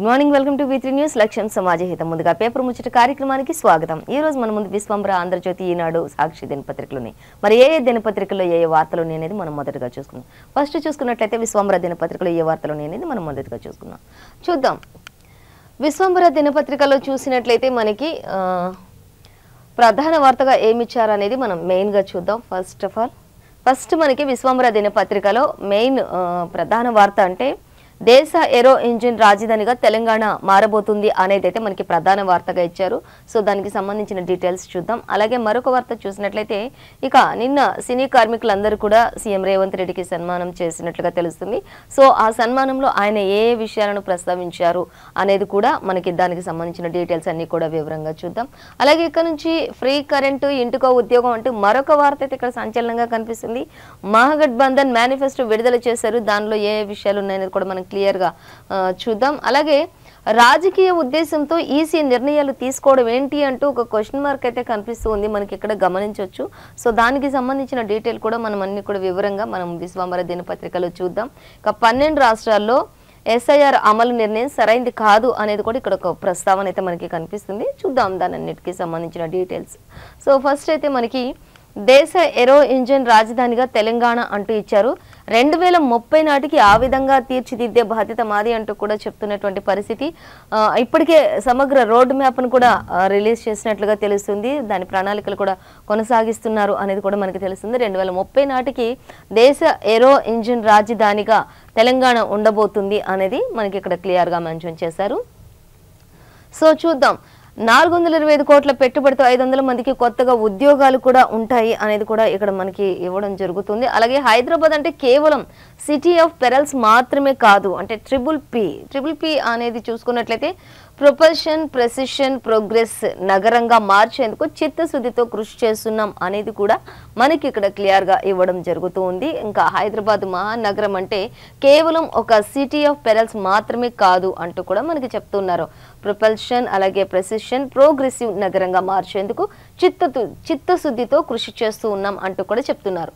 Good morning, welcome to V3 news. లక్ష్యం సమాజహితం. ముందుగా paper ముచ్చట కార్యక్రమానికి స్వాగతం. ఈ రోజు మన ముందు విశ్వంబర, ఆంధ్రజ్యోతి, ఈనాడు, సాక్షి దినపత్రికలున్నాయి. మరి ఏ దినపత్రికల్లో ఏ వార్తలు అనేది మనం మొదటగా చూసుకుందాం. ఫస్ట్ చూసుకున్నట్లయితే విశ్వంబర దినపత్రికలో ఏ వార్తలు అనేది మనం మొదటగా చూద్దాం. విశ్వంబర దినపత్రికలో చూసినట్లయితే మనకి ప్రధాన వార్తగా ఏమిచ్చారు అనేది మనం మెయిన్గా చూద్దాం. ఫస్ట్ మనకి విశ్వంబర దినపత్రికలో మెయిన్ ప్రధాన వార్త అంటే దేశ ఏరో ఇంజిన్ రాజధానిగా తెలంగాణ మారబోతుంది అనేది అయితే మనకి ప్రధాన వార్తగా ఇచ్చారు. సో దానికి సంబంధించిన డీటెయిల్స్ చూద్దాం. అలాగే మరొక వార్త చూసినట్లయితే ఇక నిన్న సినీ కార్మికులందరూ కూడా సీఎం రేవంత్ రెడ్డికి సన్మానం చేసినట్లుగా తెలుస్తుంది. సో ఆ సన్మానంలో ఆయన ఏ విషయాలను ప్రస్తావించారు అనేది కూడా మనకి దానికి సంబంధించిన డీటెయిల్స్ అన్ని కూడా వివరంగా చూద్దాం. అలాగే ఇక్కడ నుంచి ఫ్రీ కరెంటు, ఇంటికో ఉద్యోగం అంటూ మరొక వార్త అయితే ఇక్కడ సంచలనంగా కనిపిస్తుంది. మహాగఠబంధన్ మేనిఫెస్టో విడుదల చేశారు. దానిలో ఏ విషయాలు ఉన్నాయనేది కూడా మనం క్లియర్గా చూద్దాం. అలాగే రాజకీయ ఉద్దేశంతో ఈసీ నిర్ణయాలు తీసుకోవడం ఏంటి అంటూ ఒక క్వశ్చన్ మార్క్ అయితే కనిపిస్తూ ఉంది, మనకి ఇక్కడ గమనించవచ్చు. సో దానికి సంబంధించిన డీటెయిల్ కూడా మనం అన్ని కూడా వివరంగా మనం విశ్వంబర దినపత్రికలో చూద్దాం. ఇక 12 రాష్ట్రాల్లో SIR అమలు నిర్ణయం సరైంది కాదు అనేది కూడా ఇక్కడ ఒక ప్రస్తావన అయితే మనకి కనిపిస్తుంది. చూద్దాం దాని అన్నిటికీ సంబంధించిన డీటెయిల్స్. సో ఫస్ట్ అయితే మనకి దేశ ఏరో ఇంజిన్ రాజధానిగా తెలంగాణ అంటూ ఇచ్చారు. 2030 నాటికి ఆ విధంగా తీర్చిదిద్దే బాధ్యత మాది అంటూ కూడా చెప్తున్నటువంటి పరిస్థితి. ఇప్పటికే సమగ్ర రోడ్ మ్యాప్ను కూడా రిలీజ్ చేసినట్లుగా తెలుస్తుంది. దాని ప్రణాళికలు కూడా కొనసాగిస్తున్నారు అనేది కూడా మనకి తెలుస్తుంది. 2030 నాటికి దేశ ఏరో ఇంజిన్ రాజధానిగా తెలంగాణ ఉండబోతుంది అనేది మనకి ఇక్కడ క్లియర్గా మెన్షన్ చేశారు. సో చూద్దాం. 425 కోట్ల పెట్టుబడితో 500 మందికి కొత్తగా ఉద్యోగాలు కూడా ఉంటాయి అనేది కూడా ఇక్కడ మనకి ఇవ్వడం జరుగుతుంది. అలాగే హైదరాబాద్ అంటే కేవలం సిటీ ఆఫ్ పెరల్స్ మాత్రమే కాదు, అంటే ట్రిపుల్ పి అనేది చూసుకున్నట్లయితే ప్రొపల్షన్, ప్రెసిషన్, ప్రోగ్రెస్ నగరంగా మార్చేందుకు చిత్తశుద్ధితో కృషి చేస్తున్నాం అనేది కూడా మనకి ఇక్కడ క్లియర్గా ఇవ్వడం జరుగుతూ ఉంది. ఇంకా హైదరాబాద్ మహానగరం అంటే కేవలం ఒక సిటీ ఆఫ్ పెరల్స్ మాత్రమే కాదు అంటూ కూడా మనకి చెప్తున్నారు. ప్రొపల్షన్, అలాగే ప్రెసిషన్, ప్రోగ్రెసివ్ నగరంగా మార్చేందుకు చిత్తశుద్ధితో కృషి చేస్తూ ఉన్నాం అంటూ కూడా చెప్తున్నారు.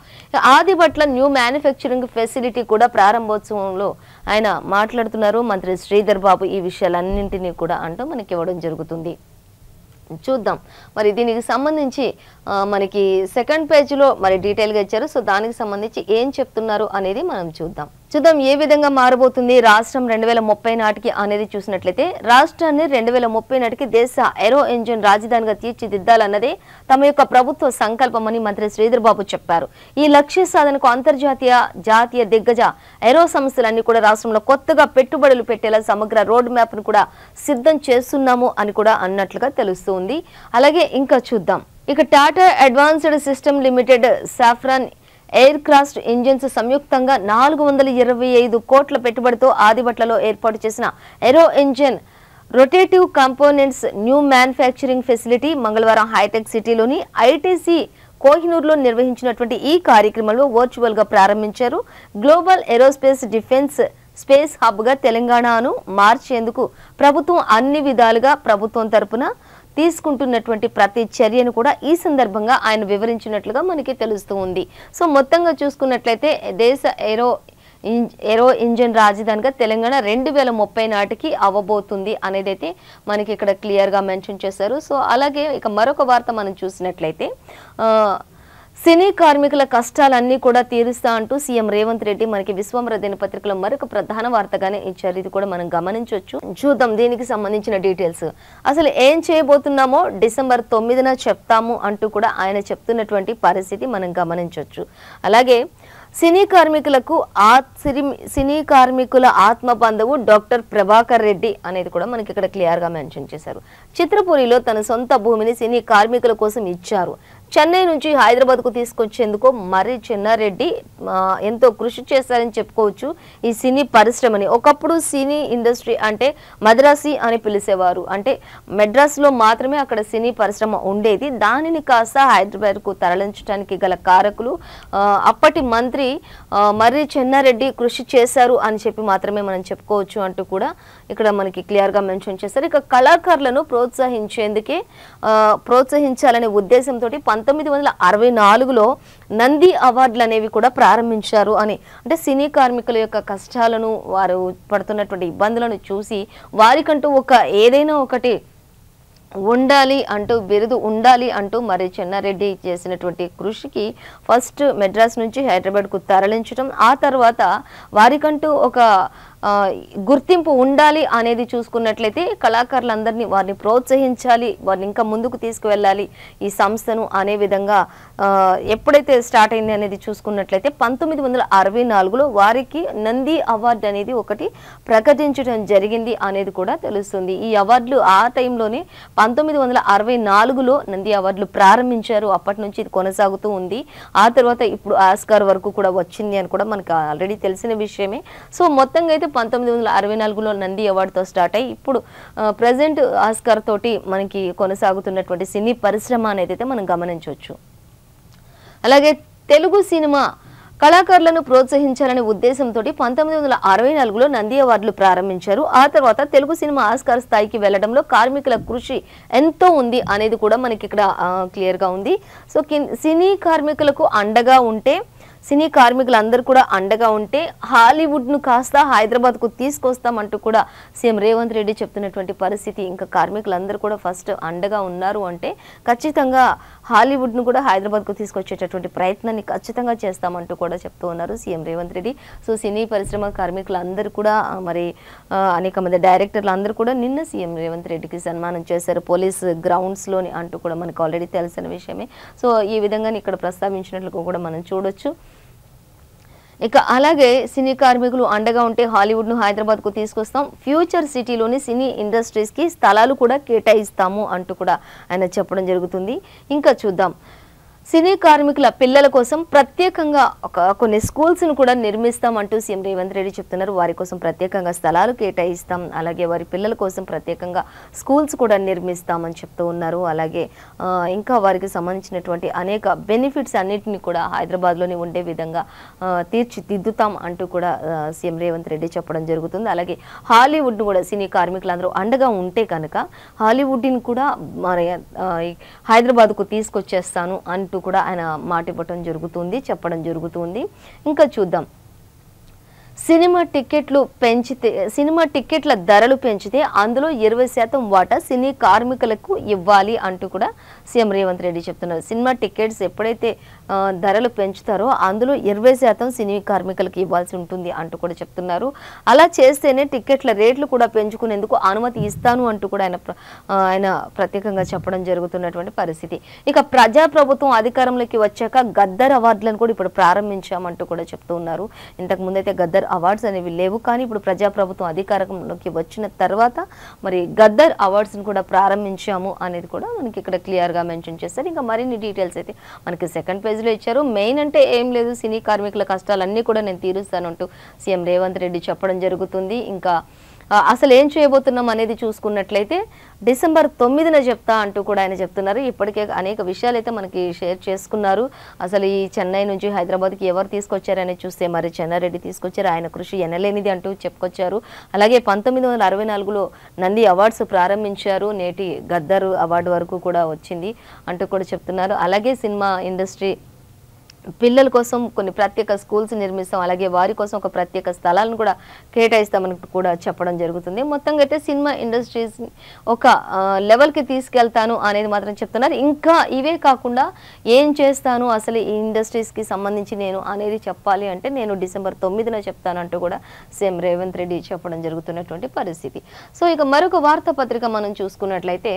ఆదిబట్ల న్యూ మ్యానుఫ్యాక్చరింగ్ ఫెసిలిటీ కూడా ప్రారంభోత్సవంలో ఆయన మాట్లాడుతున్నారు. మంత్రి శ్రీధర్ బాబు ఈ విషయాలన్నింటినీ కూడా అంటూ మనకి ఇవ్వడం జరుగుతుంది. చూద్దాం మరి దీనికి సంబంధించి మనకి సెకండ్ పేజీలో మరి డీటెయిల్గా ఇచ్చారు. సో దానికి సంబంధించి ఏం చెప్తున్నారు అనేది మనం చూద్దాం. ఏ విధంగా మారబోతుంది రాష్ట్రం 2030 నాటికి అనేది చూసినట్లయితే రాష్ట్రాన్ని 2030 నాటికి దేశ ఏరో ఇంజిన్ రాజధానిగా తీర్చిదిద్దాలన్నదే తమ యొక్క ప్రభుత్వ సంకల్పమని మంత్రి శ్రీధర్ బాబు చెప్పారు. ఈ లక్ష్య సాధనకు అంతర్జాతీయ, జాతీయ దిగ్గజ ఏరో సంస్థలన్నీ కూడా రాష్ట్రంలో కొత్తగా పెట్టుబడులు పెట్టేలా సమగ్ర రోడ్ మ్యాప్ ను కూడా సిద్ధం చేస్తున్నాము అని కూడా అన్నట్లుగా తెలుస్తుంది. అలాగే ఇంకా చూద్దాం. ఇక Tata advanced system limited, Safran aircraft engines సంయుక్తంగా 425 కోట్ల పెట్టుబడితో ఆదిబట్లలో ఏర్పాటు చేసిన aero engine rotative components new manufacturing facility మంగళవారం హైటెక్ సిటీలోని ITC కోహినూర్లో నిర్వహించినటువంటి ఈ కార్యక్రమంలో వర్చువల్ గా ప్రారంభించారు. Global aerospace defence space hub గా తెలంగాణను మార్చేందుకు ప్రభుత్వం అన్ని విధాలుగా ప్రభుత్వం తరపున తీసుకుంటున్నటువంటి ప్రతి చర్యను కూడా ఈ సందర్భంగా ఆయన వివరించినట్లుగా మనకి తెలుస్తూ ఉంది. సో మొత్తంగా చూసుకున్నట్లయితే దేశ ఏరో ఇంజిన్ రాజధానిగా తెలంగాణ 2030 నాటికి అవ్వబోతుంది అనేది అయితే మనకి ఇక్కడ క్లియర్గా మెన్షన్ చేశారు. సో అలాగే ఇక మరొక వార్త మనం చూసినట్లయితే సినీ కార్మికుల కష్టాలన్నీ కూడా తీరుస్తా అంటూ సీఎం రేవంత్ రెడ్డి మనకి విశ్వంబర దినపత్రికలో మరొక ప్రధాన వార్తగానే ఇచ్చారు. ఇది కూడా మనం గమనించవచ్చు. చూద్దాం దీనికి సంబంధించిన డీటెయిల్స్. అసలు ఏం చేయబోతున్నామో December 9న చెప్తాము అంటూ కూడా ఆయన చెప్తున్నటువంటి పరిస్థితి మనం గమనించవచ్చు. అలాగే సినీ కార్మికుల ఆత్మ బంధువు డాక్టర్ ప్రభాకర్ రెడ్డి అనేది కూడా మనకి ఇక్కడ క్లియర్గా మెన్షన్ చేశారు. చిత్రపూరిలో తన సొంత భూమిని సినీ కార్మికుల కోసం ఇచ్చారు. చెన్నై నుంచి హైదరాబాద్కు తీసుకొచ్చేందుకు మర్రి చెన్నారెడ్డి ఎంతో కృషి చేశారని చెప్పుకోవచ్చు. ఈ సినీ పరిశ్రమని ఒకప్పుడు సినీ ఇండస్ట్రీ అంటే మద్రాసి అని పిలిచేవారు. అంటే మెడ్రాస్లో మాత్రమే అక్కడ సినీ పరిశ్రమ ఉండేది. దానిని కాస్త హైదరాబాద్కు తరలించడానికి గల కారకులు అప్పటి మంత్రి మర్రి చెన్నారెడ్డి కృషి చేశారు అని చెప్పి మాత్రమే మనం చెప్పుకోవచ్చు అంటూ కూడా ఇక్కడ మనకి క్లియర్గా మెన్షన్ చేశారు. ఇక కళాకారులను ప్రోత్సహించాలనే ఉద్దేశంతో 1964లో నంది అవార్డులు అనేవి కూడా ప్రారంభించారు అని. అంటే సినీ కార్మికుల యొక్క కష్టాలను, వారు పడుతున్నటువంటి ఇబ్బందులను చూసి వారికంటూ ఏదైనా ఒకటి ఉండాలి అంటూ, బిరుదు ఉండాలి అంటూ మరి చెన్నారెడ్డి చేసినటువంటి కృషికి ఫస్ట్ మెడ్రాస్ నుంచి హైదరాబాద్కు తరలించడం, ఆ తర్వాత వారికంటూ గుర్తింపు ఉండాలి అనేది చూసుకున్నట్లయితే కళాకారులందరినీ వారిని ప్రోత్సహించాలి, వారిని ఇంకా ముందుకు తీసుకువెళ్ళాలి ఈ సంస్థను అనే విధంగా ఎప్పుడైతే స్టార్ట్ అయింది అనేది చూసుకున్నట్లయితే 1964లో వారికి నంది అవార్డు అనేది ఒకటి ప్రకటించడం జరిగింది అనేది కూడా తెలుస్తుంది. ఈ అవార్డులు ఆ టైంలోనే 1964లో నంది అవార్డులు ప్రారంభించారు. అప్పటి నుంచి ఇది కొనసాగుతూ ఉంది. ఆ తర్వాత ఇప్పుడు ఆస్కార్ వరకు కూడా వచ్చింది అని కూడా మనకు ఆల్రెడీ తెలిసిన విషయమే. సో మొత్తంగా అయితే 1964లో నంది అవార్డుతో స్టార్ట్ అయ్యి ఇప్పుడు ప్రజెంట్ ఆస్కార్ తోటి మనకి కొనసాగుతున్నటువంటి సినీ పరిశ్రమ అనేది మనం గమనించవచ్చు. అలాగే తెలుగు సినిమా కళాకారులను ప్రోత్సహించాలనే ఉద్దేశంతో 1964లో నంది అవార్డులు ప్రారంభించారు. ఆ తర్వాత తెలుగు సినిమా ఆస్కార్ స్థాయికి వెళ్లడంలో కార్మికుల కృషి ఎంతో ఉంది అనేది కూడా మనకి ఇక్కడ క్లియర్గా ఉంది. సో సినీ కార్మికులకు అండగా ఉంటే, సినీ కార్మికులందరూ కూడా అండగా ఉంటే హాలీవుడ్ను కాస్త హైదరాబాద్కు తీసుకొస్తామంటూ కూడా సీఎం రేవంత్ రెడ్డి చెప్తున్నటువంటి పరిస్థితి. ఇంకా కార్మికులందరూ కూడా ఫస్ట్ అండగా ఉన్నారు అంటే ఖచ్చితంగా హాలీవుడ్ను కూడా హైదరాబాద్కు తీసుకొచ్చేటటువంటి ప్రయత్నాన్ని ఖచ్చితంగా చేస్తామంటూ కూడా చెప్తూ ఉన్నారు సీఎం రేవంత్ రెడ్డి. సో సినీ పరిశ్రమ కార్మికులందరూ కూడా మరి అనేక మంది డైరెక్టర్లు అందరూ కూడా నిన్న సీఎం రేవంత్ రెడ్డికి సన్మానం చేశారు పోలీస్ గ్రౌండ్స్లోని అంటూ కూడా మనకు ఆల్రెడీ తెలిసిన విషయమే. సో ఈ విధంగా ఇక్కడ ప్రస్తావించినట్లు కూడా మనం చూడొచ్చు. ఇక అలాగే సినీ కార్మికులు అండగా ఉంటే హాలీవుడ్ను హైదరాబాద్కు తీసుకొస్తాం, ఫ్యూచర్ సిటీలోని సినీ ఇండస్ట్రీస్కి స్థలాలు కూడా కేటాయిస్తాము అంటూ కూడా ఆయన చెప్పడం జరుగుతుంది. ఇంకా చూద్దాం, సినీ కార్మికుల పిల్లల కోసం ప్రత్యేకంగా కొన్ని స్కూల్స్ను కూడా నిర్మిస్తామంటూ సీఎం రేవంత్ రెడ్డి చెప్తున్నారు. వారి కోసం ప్రత్యేకంగా స్థలాలు కేటాయిస్తాం, అలాగే వారి పిల్లల కోసం ప్రత్యేకంగా స్కూల్స్ కూడా నిర్మిస్తామని చెప్తూ ఉన్నారు. అలాగే ఇంకా వారికి సంబంధించినటువంటి అనేక బెనిఫిట్స్ అన్నిటిని కూడా హైదరాబాద్లోనే ఉండే విధంగా తీర్చిదిద్దుతాం అంటూ కూడా సీఎం రేవంత్ రెడ్డి చెప్పడం జరుగుతుంది. అలాగే హాలీవుడ్ను కూడా సినీ కార్మికులందరూ అండగా ఉంటే కనుక హాలీవుడ్ని కూడా మరి హైదరాబాద్కు తీసుకొచ్చేస్తాను అంటూ కూడా ఆయన మాట ఇవ్వటం జరుగుతుంది, చెప్పడం జరుగుతుంది. ఇంకా చూద్దాం, సినిమా టికెట్ల ధరలు పెంచితే అందులో 20% వాటా సినీ కార్మికులకు ఇవ్వాలి అంటూ కూడా సీఎం రేవంత్ రెడ్డి చెప్తున్నారు. సినిమా టికెట్స్ ఎప్పుడైతే ధరలు పెంచుతారో అందులో 20% సినీ కార్మికులకు ఇవ్వాల్సి ఉంటుంది అంటూ కూడా చెప్తున్నారు. అలా చేస్తేనే టికెట్ల రేట్లు కూడా పెంచుకునేందుకు అనుమతి ఇస్తాను అంటూ కూడా ఆయన ప్రత్యేకంగా చెప్పడం జరుగుతున్నటువంటి పరిస్థితి. ఇక ప్రజాప్రభుత్వం అధికారంలోకి వచ్చాక గద్దర్ అవార్డులను కూడా ఇప్పుడు ప్రారంభించామంటూ కూడా చెప్తూ ఉన్నారు. ఇంతకు ముందైతే గద్దర్ అవార్డ్స్ అనేవి లేవు, కానీ ఇప్పుడు ప్రజాప్రభుత్వం అధికారంలోకి వచ్చిన తర్వాత మరి గద్దర్ అవార్డ్స్ని కూడా ప్రారంభించాము అనేది కూడా మనకి ఇక్కడ క్లియర్గా మెన్షన్ చేస్తారు. ఇంకా మరిన్ని డీటెయిల్స్ అయితే మనకి సెకండ్ పేజ్లో ఇచ్చారు. మెయిన్ అంటే ఏం లేదు, సినీ కార్మికుల కష్టాలన్నీ కూడా నేను తీరుస్తానంటూ సీఎం రేవంత్ రెడ్డి చెప్పడం జరుగుతుంది. ఇంకా అసలు ఏం చేయబోతున్నాం అనేది చూసుకున్నట్లయితే డిసెంబర్ 9న చెప్తా అంటూ కూడా ఆయన చెప్తున్నారు. ఇప్పటికే అనేక విషయాలు అయితే మనకి షేర్ చేసుకున్నారు. అసలు ఈ చెన్నై నుంచి హైదరాబాద్కి ఎవరు తీసుకొచ్చారనేది చూస్తే మరి చెన్నారెడ్డి తీసుకొచ్చారు, ఆయన కృషి ఎనలేనిది అంటూ చెప్పుకొచ్చారు. అలాగే 1964లో నంది అవార్డ్స్ ప్రారంభించారు, నేటి గద్దర్ అవార్డు వరకు కూడా వచ్చింది అంటూ కూడా చెప్తున్నారు. అలాగే సినిమా ఇండస్ట్రీ పిల్లల కోసం కొన్ని ప్రత్యేక స్కూల్స్ నిర్మిస్తాం, అలాగే వారి కోసం ఒక ప్రత్యేక స్థలాలను కూడా కేటాయిస్తామని కూడా చెప్పడం జరుగుతుంది. మొత్తంగా అయితే సినిమా ఇండస్ట్రీస్ ఒక లెవెల్కి తీసుకెళ్తాను అనేది మాత్రం చెప్తున్నారు. ఇంకా ఇవే కాకుండా ఏం చేస్తాను అసలు ఈ ఇండస్ట్రీస్కి సంబంధించి నేను అనేది చెప్పాలి అంటే నేను డిసెంబర్ 9న చెప్తాను అంటూ కూడా సీఎం రేవంత్ రెడ్డి చెప్పడం జరుగుతున్నటువంటి పరిస్థితి. సో ఇక మరొక వార్తాపత్రిక మనం చూసుకున్నట్లయితే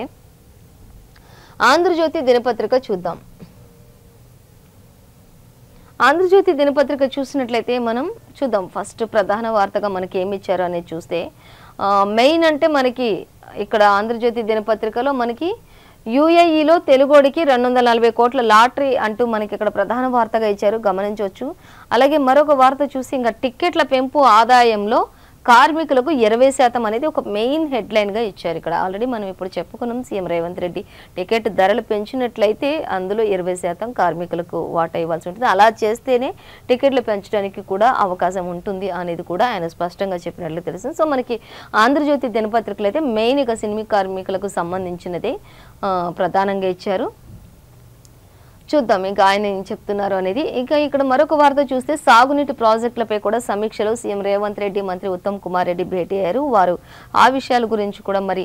ఆంధ్రజ్యోతి దినపత్రిక చూద్దాం. ఆంధ్రజ్యోతి దినపత్రిక చూసినట్లయితే మనం చూద్దాం, ఫస్ట్ ప్రధాన వార్తగా మనకి ఏమి ఇచ్చారు అనేది చూస్తే మెయిన్ అంటే మనకి ఇక్కడ ఆంధ్రజ్యోతి దినపత్రికలో మనకి యూఏఈలో తెలుగోడికి 240 కోట్ల లాటరీ అంటూ మనకి ఇక్కడ ప్రధాన వార్తగా ఇచ్చారు, గమనించవచ్చు. అలాగే మరొక వార్త చూసి ఇంకా టిక్కెట్ల పెంపు ఆదాయంలో కార్మికులకు 20% అనేది ఒక మెయిన్ హెడ్లైన్గా ఇచ్చారు. ఇక్కడ ఆల్రెడీ మనం ఇప్పుడు చెప్పుకున్నాం, సీఎం రేవంత్ రెడ్డి టికెట్ ధరలు పెంచినట్లయితే అందులో 20% కార్మికులకు వాటా ఇవ్వాల్సి ఉంటుంది. అలా చేస్తేనే టికెట్లు పెంచడానికి కూడా అవకాశం ఉంటుంది అనేది కూడా ఆయన స్పష్టంగా చెప్పినట్లు తెలుసు. సో మనకి ఆంధ్రజ్యోతి దినపత్రికలు అయితే మెయిన్గా సినిమా కార్మికులకు సంబంధించినదే ప్రధానంగా ఇచ్చారు. చూద్దాం ఇంకా ఆయన ఏం చెప్తున్నారు అనేది. ఇంకా ఇక్కడ మరొక వార్త చూస్తే సాగునీటి ప్రాజెక్టులపై కూడా సమీక్షలో సీఎం రేవంత్ రెడ్డి మంత్రి ఉత్తమ్ కుమార్ రెడ్డి భేటీ అయ్యారు. వారు ఆ విషయాల గురించి కూడా మరి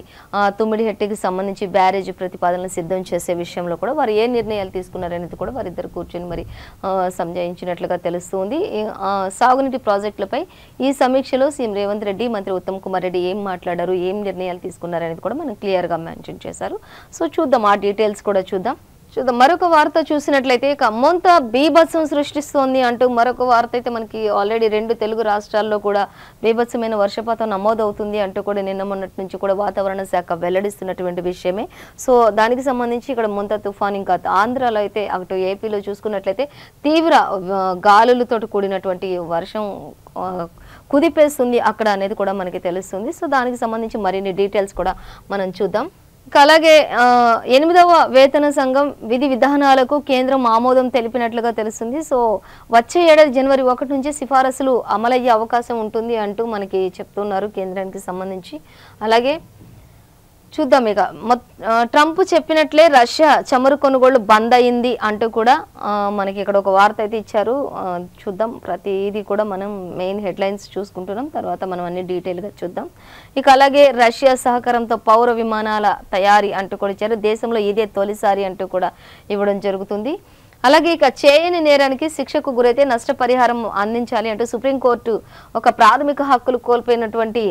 తుమ్మిడిహెట్టికి సంబంధించి బ్యారేజ్ ప్రతిపాదనలు సిద్ధం చేసే విషయంలో కూడా వారు ఏ నిర్ణయాలు తీసుకున్నారనేది కూడా వారిద్దరు కూర్చొని మరి సంజాయించినట్లుగా తెలుస్తుంది. సాగునీటి ప్రాజెక్టులపై ఈ సమీక్షలో సీఎం రేవంత్ రెడ్డి మంత్రి ఉత్తమ్ కుమార్ రెడ్డి ఏం మాట్లాడారు, ఏం నిర్ణయాలు తీసుకున్నారనేది కూడా మనం క్లియర్గా మెన్షన్ చేశారు. సో చూద్దాం, ఆ డీటెయిల్స్ కూడా చూద్దాం. మరొక వార్త చూసినట్లయితే ఖమ్మంతో బీభత్సం సృష్టిస్తోంది అంటూ మరొక వార్త అయితే మనకి ఆల్రెడీ 2 తెలుగు రాష్ట్రాల్లో కూడా బీభత్సమైన వర్షపాతం నమోదవుతుంది అంటూ కూడా నిన్న మొన్నటి నుంచి కూడా వాతావరణ శాఖ వెల్లడిస్తున్నటువంటి విషయమే. సో దానికి సంబంధించి ఇక్కడ మొంతా తుఫాన్ ఇంకా ఆంధ్రాలో అయితే అటు ఏపీలో చూసుకున్నట్లయితే తీవ్ర గాలులతో కూడినటువంటి వర్షం కుదిపేస్తుంది అక్కడ అనేది కూడా మనకి తెలుస్తుంది. సో దానికి సంబంధించి మరిన్ని డీటెయిల్స్ కూడా మనం చూద్దాం. అలాగే 8వ వేతన సంఘం విధి విధానాలకు కేంద్రం ఆమోదం తెలిపినట్లుగా తెలుస్తుంది. సో వచ్చే ఏడాది జనవరి 1 నుంచి సిఫారసులు అమలయ్యే అవకాశం ఉంటుంది అంటూ మనకి చెప్తున్నారు కేంద్రానికి సంబంధించి. అలాగే చూద్దాం, ఇక ట్రంప్ చెప్పినట్లే రష్యా చమురు కొనుగోళ్లు బంద్ అయింది అంటూ కూడా మనకి ఇక్కడ ఒక వార్త అయితే ఇచ్చారు. చూద్దాం, ప్రతిదీ కూడా మనం మెయిన్ హెడ్లైన్స్ చూసుకుంటున్నాం, తర్వాత మనం అన్ని డీటెయిల్గా చూద్దాం. ఇక అలాగే రష్యా సహకారంతో పౌర విమానాల తయారీ అంటూ కూడా ఇచ్చారు. దేశంలో ఇదే తొలిసారి అంటూ కూడా ఇవ్వడం జరుగుతుంది. అలాగే ఇక చేయని నేరానికి శిక్షకు గురైతే నష్టపరిహారం అందించాలి అంటూ సుప్రీంకోర్టు ఒక ప్రాథమిక హక్కులు కోల్పోయినటువంటి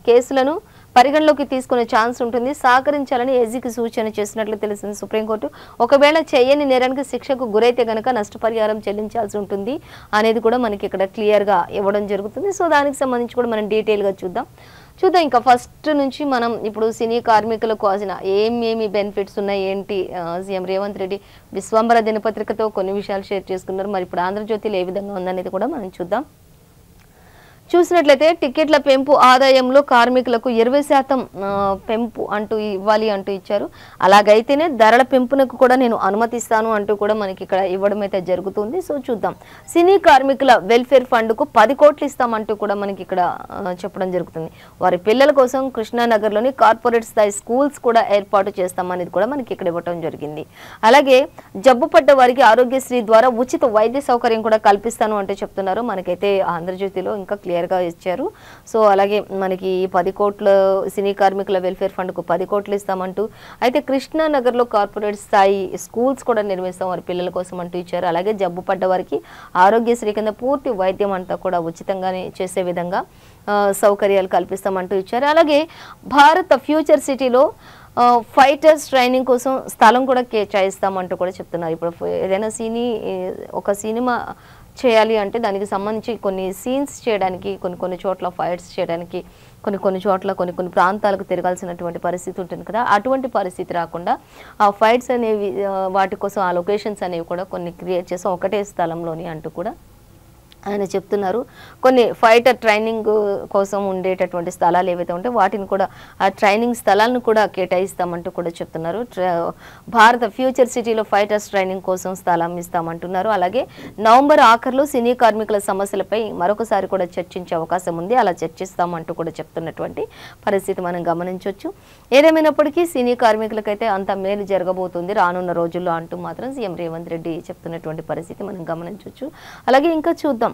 కేసులను పరిగణలోకి తీసుకునే ఛాన్స్ ఉంటుంది, సహకరించాలని ఏజీకి సూచన చేసినట్లు తెలిసింది సుప్రీంకోర్టు. ఒకవేళ చేయని నేరానికి శిక్షకు గురైతే గనక నష్టపరిహారం చెల్లించాల్సి ఉంటుంది అనేది కూడా మనకి ఇక్కడ క్లియర్గా ఇవ్వడం జరుగుతుంది. సో దానికి సంబంధించి కూడా మనం డీటెయిల్గా చూద్దాం. ఇంకా ఫస్ట్ నుంచి మనం ఇప్పుడు సినీ కార్మికులకు కావాల్సిన ఏమేమి బెనిఫిట్స్ ఉన్నాయి ఏంటి, సీఎం రేవంత్ రెడ్డి విశ్వంబర దినపత్రికతో కొన్ని విషయాలు షేర్ చేసుకున్నారు. మరి ఇప్పుడు ఆంధ్రజ్యోతిలో ఏ విధంగా ఉందనేది కూడా మనం చూద్దాం. చూసినట్లయితే టికెట్ల పెంపు ఆదాయంలో కార్మికులకు 20% పెంపు అంటూ ఇవ్వాలి అంటూ ఇచ్చారు. అలాగైతేనే ధరల పెంపునకు కూడా నేను అనుమతిస్తాను అంటూ కూడా మనకి ఇక్కడ ఇవ్వడం అయితే జరుగుతుంది. సో చూద్దాం, సినీ కార్మికుల వెల్ఫేర్ ఫండ్కు 10 కోట్లు ఇస్తామంటూ కూడా మనకి ఇక్కడ చెప్పడం జరుగుతుంది. వారి పిల్లల కోసం కృష్ణానగర్లోని కార్పొరేట్ స్థాయి స్కూల్స్ కూడా ఏర్పాటు చేస్తామనేది కూడా మనకి ఇక్కడ ఇవ్వడం జరిగింది. అలాగే జబ్బు పడ్డ వారికి ఆరోగ్యశ్రీ ద్వారా ఉచిత వైద్య సౌకర్యం కూడా కల్పిస్తాను అంటూ చెప్తున్నారు. మనకైతే ఆంధ్రజ్యోతిలో ఇంకా క్లియర్గా ఇచ్చారు. సో అలాగే మనకి 10 కోట్ల సినీ కార్మికుల వెల్ఫేర్ ఫండ్కు 10 కోట్లు ఇస్తామంటూ, అయితే కృష్ణానగర్లో కార్పొరేట్ స్థాయి స్కూల్స్ కూడా నిర్మిస్తాం వారి పిల్లల కోసం అంటూ ఇచ్చారు. అలాగే జబ్బు పడ్డ వారికి ఆరోగ్యశ్రీ కింద పూర్తి వైద్యం అంతా కూడా ఉచితంగానే చేసే విధంగా సౌకర్యాలు కల్పిస్తామంటూ ఇచ్చారు. అలాగే భారత్ ఫ్యూచర్ సిటీలో ఫైటర్స్ ట్రైనింగ్ కోసం స్థలం కూడా కేటాయిస్తామంటూ కూడా చెప్తున్నారు. ఇప్పుడు ఏదైనా ఒక సినిమా చేయాలి అంటే దానికి సంబంధించి కొన్ని సీన్స్ చేయడానికి కొన్ని చోట్ల ఫైట్స్ చేయడానికి కొన్ని చోట్ల కొన్ని ప్రాంతాలకు తిరగాల్సినటువంటి పరిస్థితి ఉంటుంది కదా, అటువంటి పరిస్థితి రాకుండా ఆ ఫైట్స్ అనేవి వాటి కోసం ఆ లొకేషన్స్ అనేవి కూడా కొన్ని క్రియేట్ చేసాం ఒకటే స్థలంలోని అంటూ కూడా ఆయన చెప్తున్నారు. కొన్ని ఫైటర్ ట్రైనింగ్ కోసం ఉండేటటువంటి స్థలాలు ఏవైతే ఉంటే వాటిని కూడా ఆ ట్రైనింగ్ స్థలాలను కూడా కేటాయిస్తామంటూ కూడా చెప్తున్నారు. భారత ఫ్యూచర్ సిటీలో ఫైటర్స్ ట్రైనింగ్ కోసం స్థలం ఇస్తామంటున్నారు. అలాగే నవంబర్ ఆఖరులో సినీ కార్మికుల సమస్యలపై మరొకసారి కూడా చర్చించే అవకాశం ఉంది, అలా చర్చిస్తామంటూ కూడా చెప్తున్నటువంటి పరిస్థితి మనం గమనించవచ్చు. ఏదేమైనప్పటికీ సినీ కార్మికులకైతే అంత మేలు జరగబోతుంది రానున్న రోజుల్లో అంటూ మాత్రం సీఎం రేవంత్ రెడ్డి చెప్తున్నటువంటి పరిస్థితి మనం గమనించవచ్చు. అలాగే ఇంకా చూద్దాం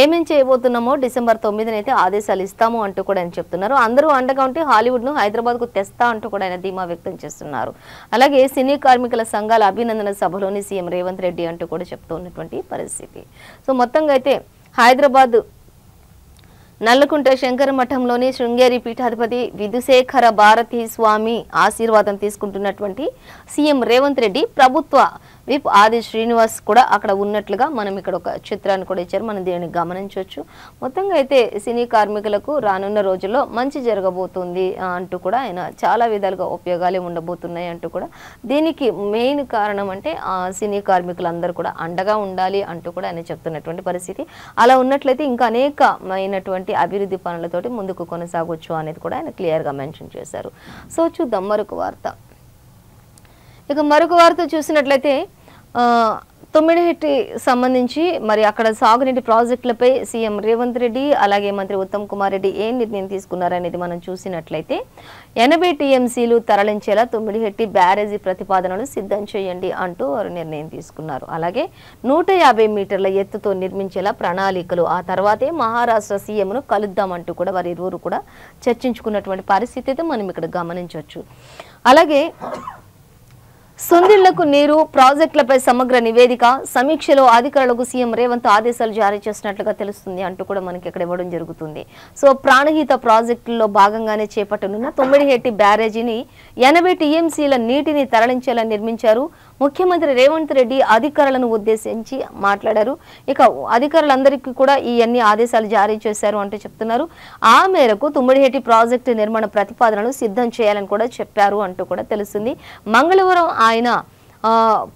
ఏమేం చేయబోతున్నామో డిసెంబర్ 9న అయితే ఆదేశాలు ఇస్తాము అంటూ కూడా ఆయన చెప్తున్నారు. అందరూ అండగా ఉంటే హాలీవుడ్ను హైదరాబాద్కు తెస్తా అంటూ కూడా ఆయన ధీమా వ్యక్తం చేస్తున్నారు. అలాగే సినీ కార్మికుల సంఘాల అభినందన సభలోని సీఎం రేవంత్ రెడ్డి అంటూ కూడా చెప్తూ ఉన్నటువంటి పరిస్థితి. సో మొత్తంగా అయితే హైదరాబాద్ నల్లకుంట శంకర మఠంలోని శృంగేరి పీఠాధిపతి విధుశేఖర భారతీ స్వామి ఆశీర్వాదం తీసుకుంటున్నటువంటి సీఎం రేవంత్ రెడ్డి ప్రభుత్వ విప్ ఆది శ్రీనివాస్ కూడా అక్కడ ఉన్నట్లుగా మనం ఇక్కడ ఒక చిత్రాన్ని కూడా ఇచ్చారు, మనం దీనిని గమనించవచ్చు. మొత్తంగా అయితే సినీ కార్మికులకు రానున్న రోజుల్లో మంచి జరగబోతుంది అంటూ కూడా ఆయన చాలా విధాలుగా ఉపయోగాలే ఉండబోతున్నాయి అంటూ కూడా, దీనికి మెయిన్ కారణం అంటే సినీ కార్మికులందరూ కూడా అండగా ఉండాలి అంటూ కూడా ఆయన చెప్తున్నటువంటి పరిస్థితి. అలా ఉన్నట్లయితే ఇంకా అనేకమైనటువంటి అభివృద్ధి పనులతోటి ముందుకు కొనసాగొచ్చు అనేది కూడా ఆయన క్లియర్గా మెన్షన్ చేశారు. సో చూద్దాం మరొక వార్త. ఇక మరొక వార్త చూసినట్లయితే తొమ్మిడిహెట్టి సంబంధించి మరి అక్కడ సాగునీటి ప్రాజెక్టులపై సీఎం రేవంత్ రెడ్డి అలాగే మంత్రి ఉత్తమ్ కుమార్ రెడ్డి ఏం నిర్ణయం తీసుకున్నారనేది మనం చూసినట్లయితే 80 టీఎంసీలు తరలించేలా తొమ్మిడిహెట్టి బ్యారేజీ ప్రతిపాదనలు సిద్ధం చేయండి అంటూ వారు నిర్ణయం తీసుకున్నారు. అలాగే 150 మీటర్ల ఎత్తుతో నిర్మించేలా ప్రణాళికలు, ఆ తర్వాతే మహారాష్ట్ర సీఎంను కలుద్దామంటూ కూడా వారి ఇరువురు కూడా చర్చించుకున్నటువంటి పరిస్థితి మనం ఇక్కడ గమనించవచ్చు. అలాగే సుందిళ్లకు నీరు ప్రాజెక్టులపై సమగ్ర నివేదిక సమీక్షలో అధికారులకు సీఎం రేవంత్ ఆదేశాలు జారీ చేసినట్లుగా తెలుస్తుంది అంటూ కూడా మనకి ఇక్కడ ఇవ్వడం జరుగుతుంది. సో ప్రాణహిత ప్రాజెక్టుల్లో భాగంగానే చేపట్టనున్న తొమ్మిడిహెట్టి బ్యారేజీని 80 టీఎంసీల నీటిని తరలించేలా నిర్మించారు. ముఖ్యమంత్రి రేవంత్ రెడ్డి అధికారులను ఉద్దేశించి మాట్లాడారు. ఇక అధికారులందరికీ కూడా ఈ అన్ని ఆదేశాలు జారీ చేశారు అంటూ చెప్తున్నారు. ఆ మేరకు తొమ్మిడిహెట్టి ప్రాజెక్టు నిర్మాణ ప్రతిపాదనలు సిద్ధం చేయాలని కూడా చెప్పారు అంటూ కూడా తెలుస్తుంది. మంగళవారం ఆయన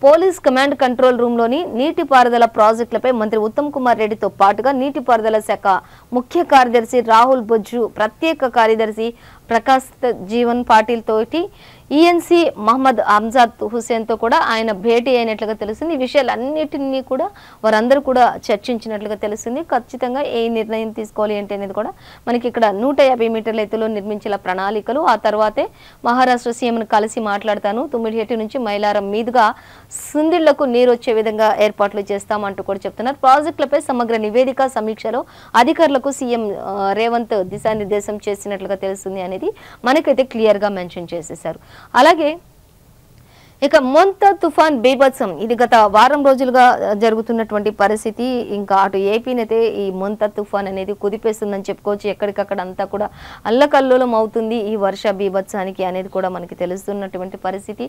పోలీస్ కమాండ్ కంట్రోల్ రూమ్లోని నీటిపారుదల ప్రాజెక్టులపై మంత్రి ఉత్తమ్ కుమార్ రెడ్డితో పాటుగా నీటిపారుదల శాఖ ముఖ్య కార్యదర్శి రాహుల్ బొజ్జు, ప్రత్యేక కార్యదర్శి ప్రకాశ్ జీవన్ పాటిల్ తోటి ఈఎన్సీ మహమ్మద్ అమ్జాద్ హుసేన్తో కూడా ఆయన భేటీ అయినట్లుగా తెలుస్తుంది. ఈ విషయాలన్నిటినీ కూడా వారందరూ కూడా చర్చించినట్లుగా తెలుస్తుంది. ఖచ్చితంగా ఏ నిర్ణయం తీసుకోవాలి అంటే అనేది కూడా మనకి ఇక్కడ 150 మీటర్ల ఎత్తులో నిర్మించేలా ప్రణాళికలు, ఆ తర్వాతే మహారాష్ట్ర సీఎంను కలిసి మాట్లాడతాను, తొమ్మిడిహెట్టి నుంచి మైలారం మీదుగా సుందిళ్లకు నీరు వచ్చే విధంగా ఏర్పాట్లు చేస్తామంటూ కూడా చెప్తున్నారు. ప్రాజెక్టులపై సమగ్ర నివేదిక సమీక్షలో అధికారులకు సీఎం రేవంత్ దిశానిర్దేశం చేసినట్లుగా తెలుస్తుంది అనేది మనకైతే క్లియర్ గా మెన్షన్ చేసేశారు. అలాగే ఇక మొంతా తుఫాన్ బీభత్సం, ఇది గత వారం రోజులుగా జరుగుతున్నటువంటి పరిస్థితి. ఇంకా అటు ఏపీనైతే ఈ మొంతా తుఫాన్ అనేది కుదిపేస్తుందని చెప్పుకోవచ్చు. ఎక్కడికక్కడ అంతా కూడా అల్లకల్లోలం అవుతుంది ఈ వర్ష బీభత్సానికి అనేది కూడా మనకి తెలుస్తున్నటువంటి పరిస్థితి.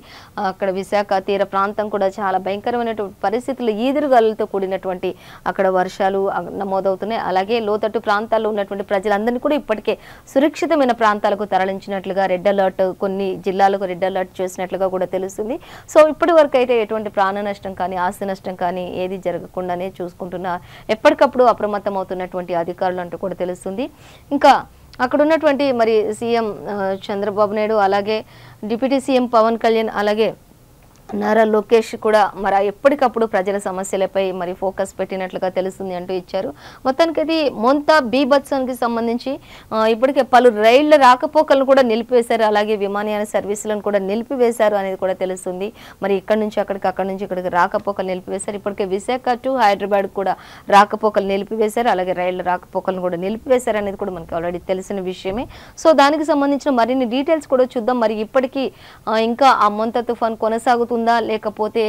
అక్కడ విశాఖ తీర ప్రాంతం కూడా చాలా భయంకరమైనటువంటి పరిస్థితులు, ఈదురుగాలులతో కూడినటువంటి అక్కడ వర్షాలు నమోదవుతున్నాయి. అలాగే లోతట్టు ప్రాంతాల్లో ఉన్నటువంటి ప్రజలందరినీ కూడా ఇప్పటికే సురక్షితమైన ప్రాంతాలకు తరలించినట్లుగా రెడ్ అలర్ట్, కొన్ని జిల్లాలకు రెడ్ అలర్ట్ చేసినట్లుగా కూడా తెలుస్తుంది. సో ఇప్పటి వరకు అయితే ఎటువంటి ప్రాణ నష్టం కానీ ఆస్తి నష్టం కానీ ఏది జరగకుండానే చూసుకుంటున్నా ఎప్పటికప్పుడు అప్రమత్తం అవుతున్నటువంటి అధికారులు అంటూ కూడా తెలుస్తుంది. ఇంకా అక్కడ ఉన్నటువంటి మరి సీఎం చంద్రబాబు నాయుడు, అలాగే డిప్యూటీ సీఎం పవన్ కళ్యాణ్, అలాగే నారా లోకేష్ కూడా మరి ఎప్పటికప్పుడు ప్రజల సమస్యలపై మరి ఫోకస్ పెట్టినట్లుగా తెలుస్తుంది అంటూ ఇచ్చారు. మొత్తానికి అది మొంతా బీభత్సానికి సంబంధించి ఇప్పటికే పలు రైళ్ల రాకపోకలను కూడా నిలిపివేశారు, అలాగే విమానయాన సర్వీసులను కూడా నిలిపివేశారు అనేది కూడా తెలుస్తుంది. మరి ఇక్కడ నుంచి అక్కడికి, అక్కడ నుంచి ఇక్కడికి రాకపోకలు నిలిపివేశారు. ఇప్పటికే విశాఖ టు హైదరాబాద్ కూడా రాకపోకలు నిలిపివేశారు, అలాగే రైళ్ల రాకపోకలను కూడా నిలిపివేశారు అనేది కూడా మనకి ఆల్రెడీ తెలిసిన విషయమే. సో దానికి సంబంధించిన మరిన్ని డీటెయిల్స్ కూడా చూద్దాం. మరి ఇప్పటికీ ఇంకా ఆ మొంతా తుఫాన్ కొనసాగుతుంది లేకపోతే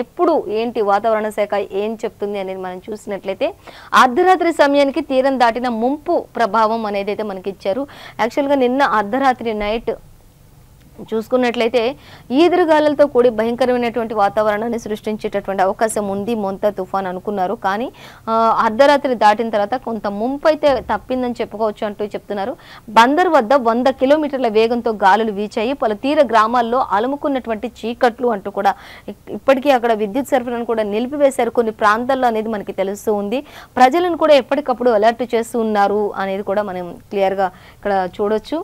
ఎప్పుడు ఏంటి వాతావరణ శాఖ ఏం చెప్తుంది అనేది మనం చూసినట్లయితే అర్ధరాత్రి సమయానికి తీరం దాటిన ముంపు ప్రభావం అనేది అయితే మనకి ఇచ్చారు. యాక్చువల్గా నిన్న అర్ధరాత్రి నైట్ చూసుకున్నట్లయితే ఈదురుగాలులతో కూడి భయంకరమైనటువంటి వాతావరణాన్ని సృష్టించేటటువంటి అవకాశం ఉంది మొంతా తుఫాన్ అనుకున్నారు. కానీ అర్ధరాత్రి దాటిన తర్వాత కొంత ముంపు అయితే తప్పిందని చెప్పుకోవచ్చు అంటూ చెప్తున్నారు. బందర్ వద్ద 100 కిలోమీటర్ల వేగంతో గాలులు వీచాయి. పలు తీర గ్రామాల్లో అలుముకున్నటువంటి చీకట్లు అంటూ కూడా ఇప్పటికీ అక్కడ విద్యుత్ సరఫరాను కూడా నిలిపివేశారు కొన్ని ప్రాంతాల్లో అనేది మనకి తెలుస్తూ ఉంది. ప్రజలను కూడా ఎప్పటికప్పుడు అలర్ట్ చేస్తూ ఉన్నారు అనేది కూడా మనం క్లియర్గా ఇక్కడ చూడొచ్చు.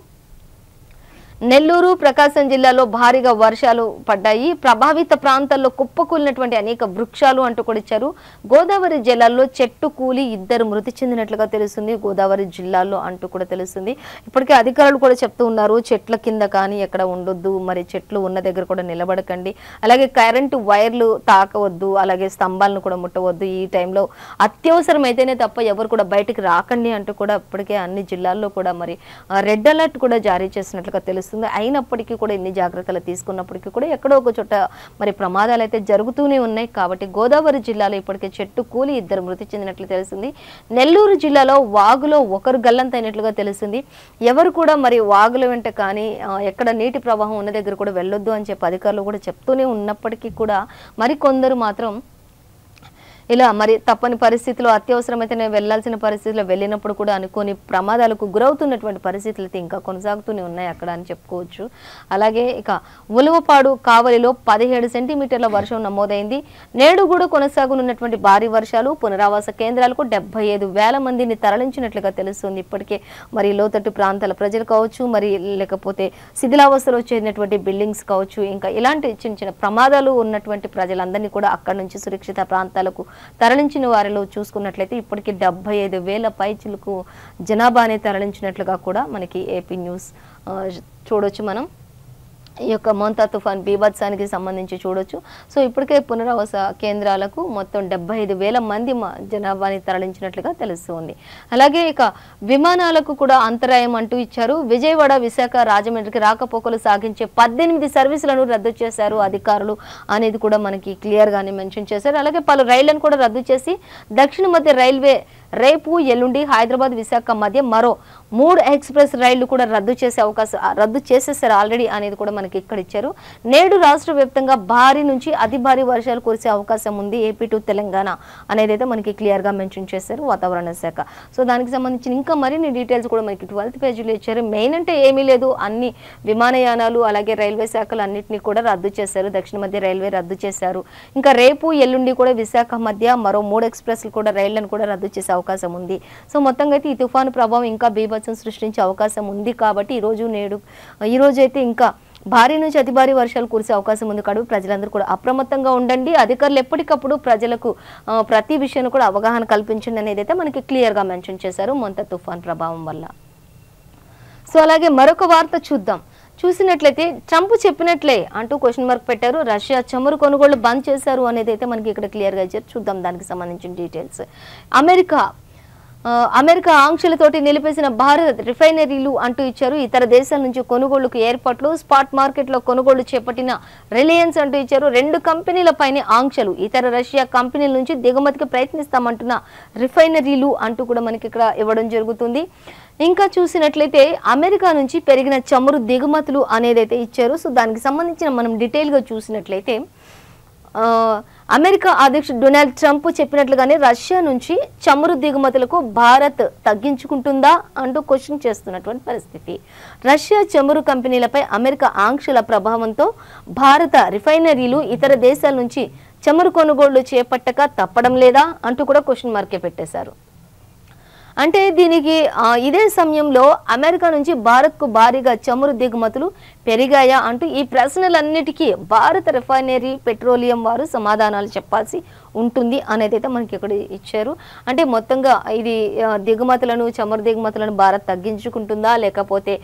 నెల్లూరు, ప్రకాశం జిల్లాలో భారీగా వర్షాలు పడ్డాయి. ప్రభావిత ప్రాంతాల్లో కుప్పకూలినటువంటి అనేక వృక్షాలు అంటూ కూడా ఇచ్చారు. గోదావరి జిల్లాలో చెట్టు కూలి 2 మృతి చెందినట్లుగా తెలుస్తుంది గోదావరి జిల్లాలో అంటూ కూడా తెలుస్తుంది. ఇప్పటికే అధికారులు కూడా చెప్తూ ఉన్నారు, చెట్ల కింద కానీ ఎక్కడ ఉండొద్దు, మరి చెట్లు ఉన్న దగ్గర కూడా నిలబడకండి, అలాగే కరెంటు వైర్లు తాకవద్దు, అలాగే స్తంభాలను కూడా ముట్టవద్దు, ఈ టైంలో అత్యవసరం అయితేనే తప్ప ఎవరు కూడా బయటికి రాకండి అంటూ కూడా ఇప్పటికే అన్ని జిల్లాల్లో కూడా మరి రెడ్ అలర్ట్ కూడా జారీ చేసినట్లుగా తెలుస్తుంది. అయినప్పటికీ కూడా ఇన్ని జాగ్రత్తలు తీసుకున్నప్పటికీ కూడా ఎక్కడో ఒక చోట మరి ప్రమాదాలు అయితే జరుగుతూనే ఉన్నాయి. కాబట్టి గోదావరి జిల్లాలో ఇప్పటికే చెట్టు కూలి 2 మృతి చెందినట్లు తెలుస్తుంది. నెల్లూరు జిల్లాలో వాగులో 1 గల్లంతైనట్లుగా తెలుస్తుంది. ఎవరు కూడా మరి వాగుల వెంట కానీ ఎక్కడ నీటి ప్రవాహం ఉన్న దగ్గర కూడా వెళ్ళొద్దు అని చెప్పి అధికారులు కూడా చెప్తూనే ఉన్నప్పటికీ కూడా మరి కొందరు మాత్రం ఇలా మరి తప్పని పరిస్థితుల్లో అత్యవసరమైతే వెళ్లాల్సిన పరిస్థితుల్లో వెళ్ళినప్పుడు కూడా అనుకోని ప్రమాదాలకు గురవుతున్నటువంటి పరిస్థితులు అయితే ఇంకా కొనసాగుతూనే ఉన్నాయి అక్కడ అని చెప్పుకోవచ్చు. అలాగే ఇక ఉలవపాడు కావలిలో 17 సెంటీమీటర్ల వర్షం నమోదైంది. నేడు కూడా కొనసాగనున్నటువంటి భారీ వర్షాలు పునరావాస కేంద్రాలకు 75,000 మందిని తరలించినట్లుగా తెలుస్తుంది. ఇప్పటికే మరి లోతట్టు ప్రాంతాల ప్రజలు కావచ్చు, మరి లేకపోతే శిథిలావస్థలో చేరినటువంటి బిల్డింగ్స్ కావచ్చు, ఇంకా ఇలాంటి చిన్న చిన్న ప్రమాదాలు ఉన్నటువంటి ప్రజలందరినీ కూడా అక్కడి నుంచి సురక్షిత ప్రాంతాలకు తరలించిన వారిలో చూసుకున్నట్లయితే ఇప్పటికీ 75,000 పైచిలకు జనాభాని తరలించినట్లుగా కూడా మనకి ఏపీ న్యూస్ చూడొచ్చు. మనం ఈ యొక్క మోంతా తుఫాన్ బీభత్సానికి సంబంధించి చూడొచ్చు. సో ఇప్పటికే పునరావాస కేంద్రాలకు మొత్తం 75,000 మంది జనాభాని తరలించినట్లుగా తెలుస్తుంది. అలాగే ఇక విమానాలకు కూడా అంతరాయం అంటూ ఇచ్చారు. విజయవాడ, విశాఖ, రాజమండ్రికి రాకపోకలు సాగించే 18 సర్వీసులను రద్దు చేశారు అధికారులు అనేది కూడా మనకి క్లియర్ గానే మెన్షన్ చేశారు. అలాగే పలు రైళ్లను కూడా రద్దు చేసి దక్షిణ మధ్య రైల్వే రేపు ఎల్లుండి హైదరాబాద్, విశాఖ మధ్య మరో 3 ఎక్స్ప్రెస్ రైళ్లు కూడా రద్దు చేసేసారు ఆల్రెడీ అనేది కూడా మనకి ఇక్కడ ఇచ్చారు. నేడు రాష్ట్ర వ్యాప్తంగా భారీ నుంచి అతి భారీ వర్షాలు కురిసే అవకాశం ఉంది ఏపీ టు తెలంగాణ అనేది అయితే మనకి క్లియర్ గా మెన్షన్ చేశారు వాతావరణ శాఖ. సో దానికి సంబంధించిన ఇంకా మరిన్ని డీటెయిల్స్ కూడా మనకి 12th పేజీలో ఇచ్చారు. మెయిన్ అంటే ఏమీ లేదు, అన్ని విమానయానాలు అలాగే రైల్వే శాఖలు అన్నింటినీ కూడా రద్దు చేశారు. దక్షిణ మధ్య రైల్వే రద్దు చేశారు. ఇంకా రేపు ఎల్లుండి కూడా విశాఖ మధ్య మరో 3 ఎక్స్ప్రెస్లు కూడా రైళ్లను కూడా రద్దు చేసే అవకాశం ఉంది. సో మొత్తంగా అయితే ఈ తుఫాను ప్రభావం ఇంకా బీభత్సం సృష్టించే అవకాశం ఉంది కాబట్టి ఈ రోజు అయితే ఇంకా భారీ నుంచి అతి భారీ వర్షాలు కురిసే అవకాశం ఉంది కాబట్టి ప్రజలందరూ కూడా అప్రమత్తంగా ఉండండి. అధికారులు ఎప్పటికప్పుడు ప్రజలకు ప్రతి విషయాన్ని కూడా అవగాహన కల్పించండి అనేది అయితే మనకి క్లియర్ గా మెన్షన్ చేశారు మోంతా తుఫాన్ ప్రభావం వల్ల. సో అలాగే మరొక వార్త చూసినట్లయితే ట్రంప్ చెప్పినట్లే అంటూ క్వశ్చన్ మార్క్ పెట్టారు. రష్యా చమురు కొనుగోళ్లు బంద్ చేశారు అనేది అయితే మనకి ఇక్కడ క్లియర్ గా ఇచ్చారు. చూద్దాం దానికి సంబంధించిన డీటెయిల్స్. అమెరికా ఆంక్షలతోటి నిలిపేసిన భారత్ రిఫైనరీలు అంటూ ఇచ్చారు. ఇతర దేశాల నుంచి కొనుగోళ్లకు ఏర్పాట్లు, స్పాట్ మార్కెట్లో కొనుగోళ్లు చేపట్టిన రిలయన్స్ అంటూ ఇచ్చారు. 2 కంపెనీలపైనే ఆంక్షలు, ఇతర రష్యా కంపెనీల నుంచి దిగుమతికి ప్రయత్నిస్తామంటున్న రిఫైనరీలు అంటూ కూడా మనకి ఇక్కడ ఇవ్వడం జరుగుతుంది. ఇంకా చూసినట్లయితే అమెరికా నుంచి పెరిగిన చమురు దిగుమతులు అనేది అయితే ఇచ్చారు. సో దానికి సంబంధించిన మనం డీటెయిల్ గా చూసినట్లయితే అమెరికా అధ్యక్షుడు డొనాల్డ్ ట్రంప్ చెప్పినట్లుగానే రష్యా నుంచి చమురు దిగుమతులకు భారత్ తగ్గించుకుంటుందా అంటూ క్వశ్చన్ చేస్తున్నటువంటి పరిస్థితి. రష్యా చమురు కంపెనీలపై అమెరికా ఆంక్షల ప్రభావంతో భారత రిఫైనరీలు ఇతర దేశాల నుంచి చమురు కొనుగోళ్లు చేపట్టక తప్పడం లేదా అంటూ కూడా క్వశ్చన్ మార్కే పెట్టేశారు. అంటే దీనికి ఇదే సమయంలో అమెరికా నుంచి భారత్కు భారీగా చమురు దిగుమతులు పెరిగాయా అంటూ ఈ ప్రశ్నలన్నిటికీ భారత రిఫైనరీ పెట్రోలియం వారు సమాధానాలు చెప్పాల్సి ఉంటుంది అనేది అయితే మనకి ఇక్కడ ఇచ్చారు. అంటే మొత్తంగా ఇది చమురు దిగుమతులను భారత్ తగ్గించుకుంటుందా, లేకపోతే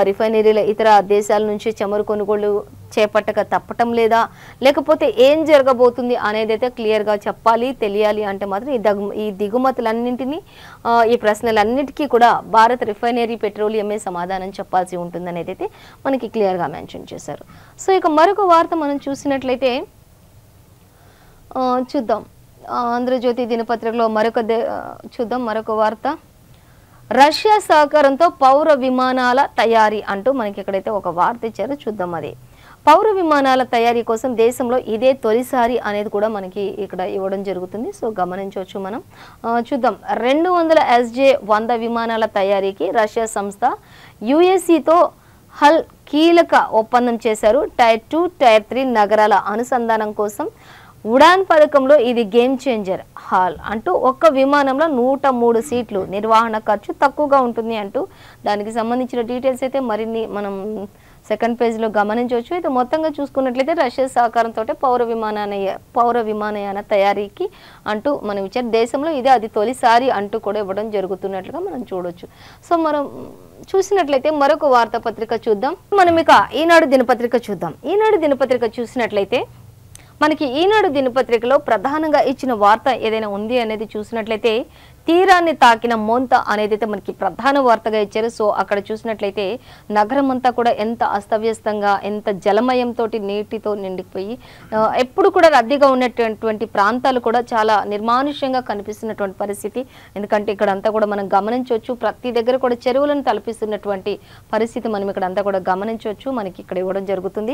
రిఫైనరీల ఇతర దేశాల నుంచి చమురు కొనుగోళ్లు చేపట్టక తప్పటం లేదా, లేకపోతే ఏం జరగబోతుంది అనేది అయితే క్లియర్గా చెప్పాలి, తెలియాలి అంటే మాత్రం ఈ దిగుమతులన్నింటినీ ఈ ప్రశ్నలన్నిటికీ కూడా భారత రిఫైనరీ పెట్రోలియమే సమాధానం చెప్పాల్సి ఉంటుంది అనేది అయితే మనకి క్లియర్గా మెన్షన్ చేశారు. సో ఇక మరొక వార్త మనం చూసినట్లయితే చూద్దాం. ఆంధ్రజ్యోతి దినపత్రికలో మరొక వార్త. రష్యా సహకారంతో పౌర విమానాల తయారీ అంటూ మనకి ఇక్కడైతే ఒక వార్త ఇచ్చారు. చూద్దాం. అది పౌర విమానాల తయారీ కోసం దేశంలో ఇదే తొలిసారి అనేది కూడా మనకి ఇక్కడ ఇవ్వడం జరుగుతుంది. సో గమనించవచ్చు మనం. చూద్దాం. 200 SJ-100 విమానాల తయారీకి రష్యా సంస్థ యుఎస్సితో హల్ కీలక ఒప్పందం చేశారు. టైర్ 2, టైర్ 3 నగరాల అనుసంధానం కోసం ఉడాన్ పథకంలో ఇది గేమ్ చేంజర్. హాల్ అంటూ ఒక్క విమానంలో 103 సీట్లు, నిర్వహణ ఖర్చు తక్కువగా ఉంటుంది అంటూ దానికి సంబంధించిన డీటెయిల్స్ అయితే మరిన్ని మనం సెకండ్ పేజ్లో గమనించవచ్చు. అయితే మొత్తంగా చూసుకున్నట్లయితే రష్యా సహకారంతో పౌర విమానయాన తయారీకి అంటూ మనం ఇచ్చారు. దేశంలో ఇదే అది తొలిసారి అంటూ కూడా ఇవ్వడం జరుగుతున్నట్లుగా మనం చూడొచ్చు. సో మనం చూసినట్లయితే మరొక వార్తాపత్రిక చూద్దాం. మనం ఇక ఈనాడు దినపత్రిక చూద్దాం. ఈనాడు దినపత్రిక చూసినట్లయితే మనకి ఈనాడు దినపత్రికలో ప్రధానంగా ఇచ్చిన వార్త ఏదైనా ఉంది అనేది చూసినట్లయితే తీరాన్ని తాకిన మోంత అనేది మనకి ప్రధాన వార్తగా ఇచ్చారు. సో అక్కడ చూసినట్లయితే నగరం అంతా కూడా ఎంత అస్తవ్యస్తంగా, ఎంత జలమయంతో నీటితో నిండిపోయి ఎప్పుడు కూడా రద్దీగా ఉన్నటువంటి ప్రాంతాలు కూడా చాలా నిర్మానుష్యంగా కనిపిస్తున్నటువంటి పరిస్థితి. ఎందుకంటే ఇక్కడ అంతా కూడా మనం గమనించవచ్చు, ప్రతి దగ్గర కూడా చెరువులను తలపిస్తున్నటువంటి పరిస్థితి మనం ఇక్కడ అంతా కూడా గమనించవచ్చు. మనకి ఇక్కడ ఇవ్వడం జరుగుతుంది.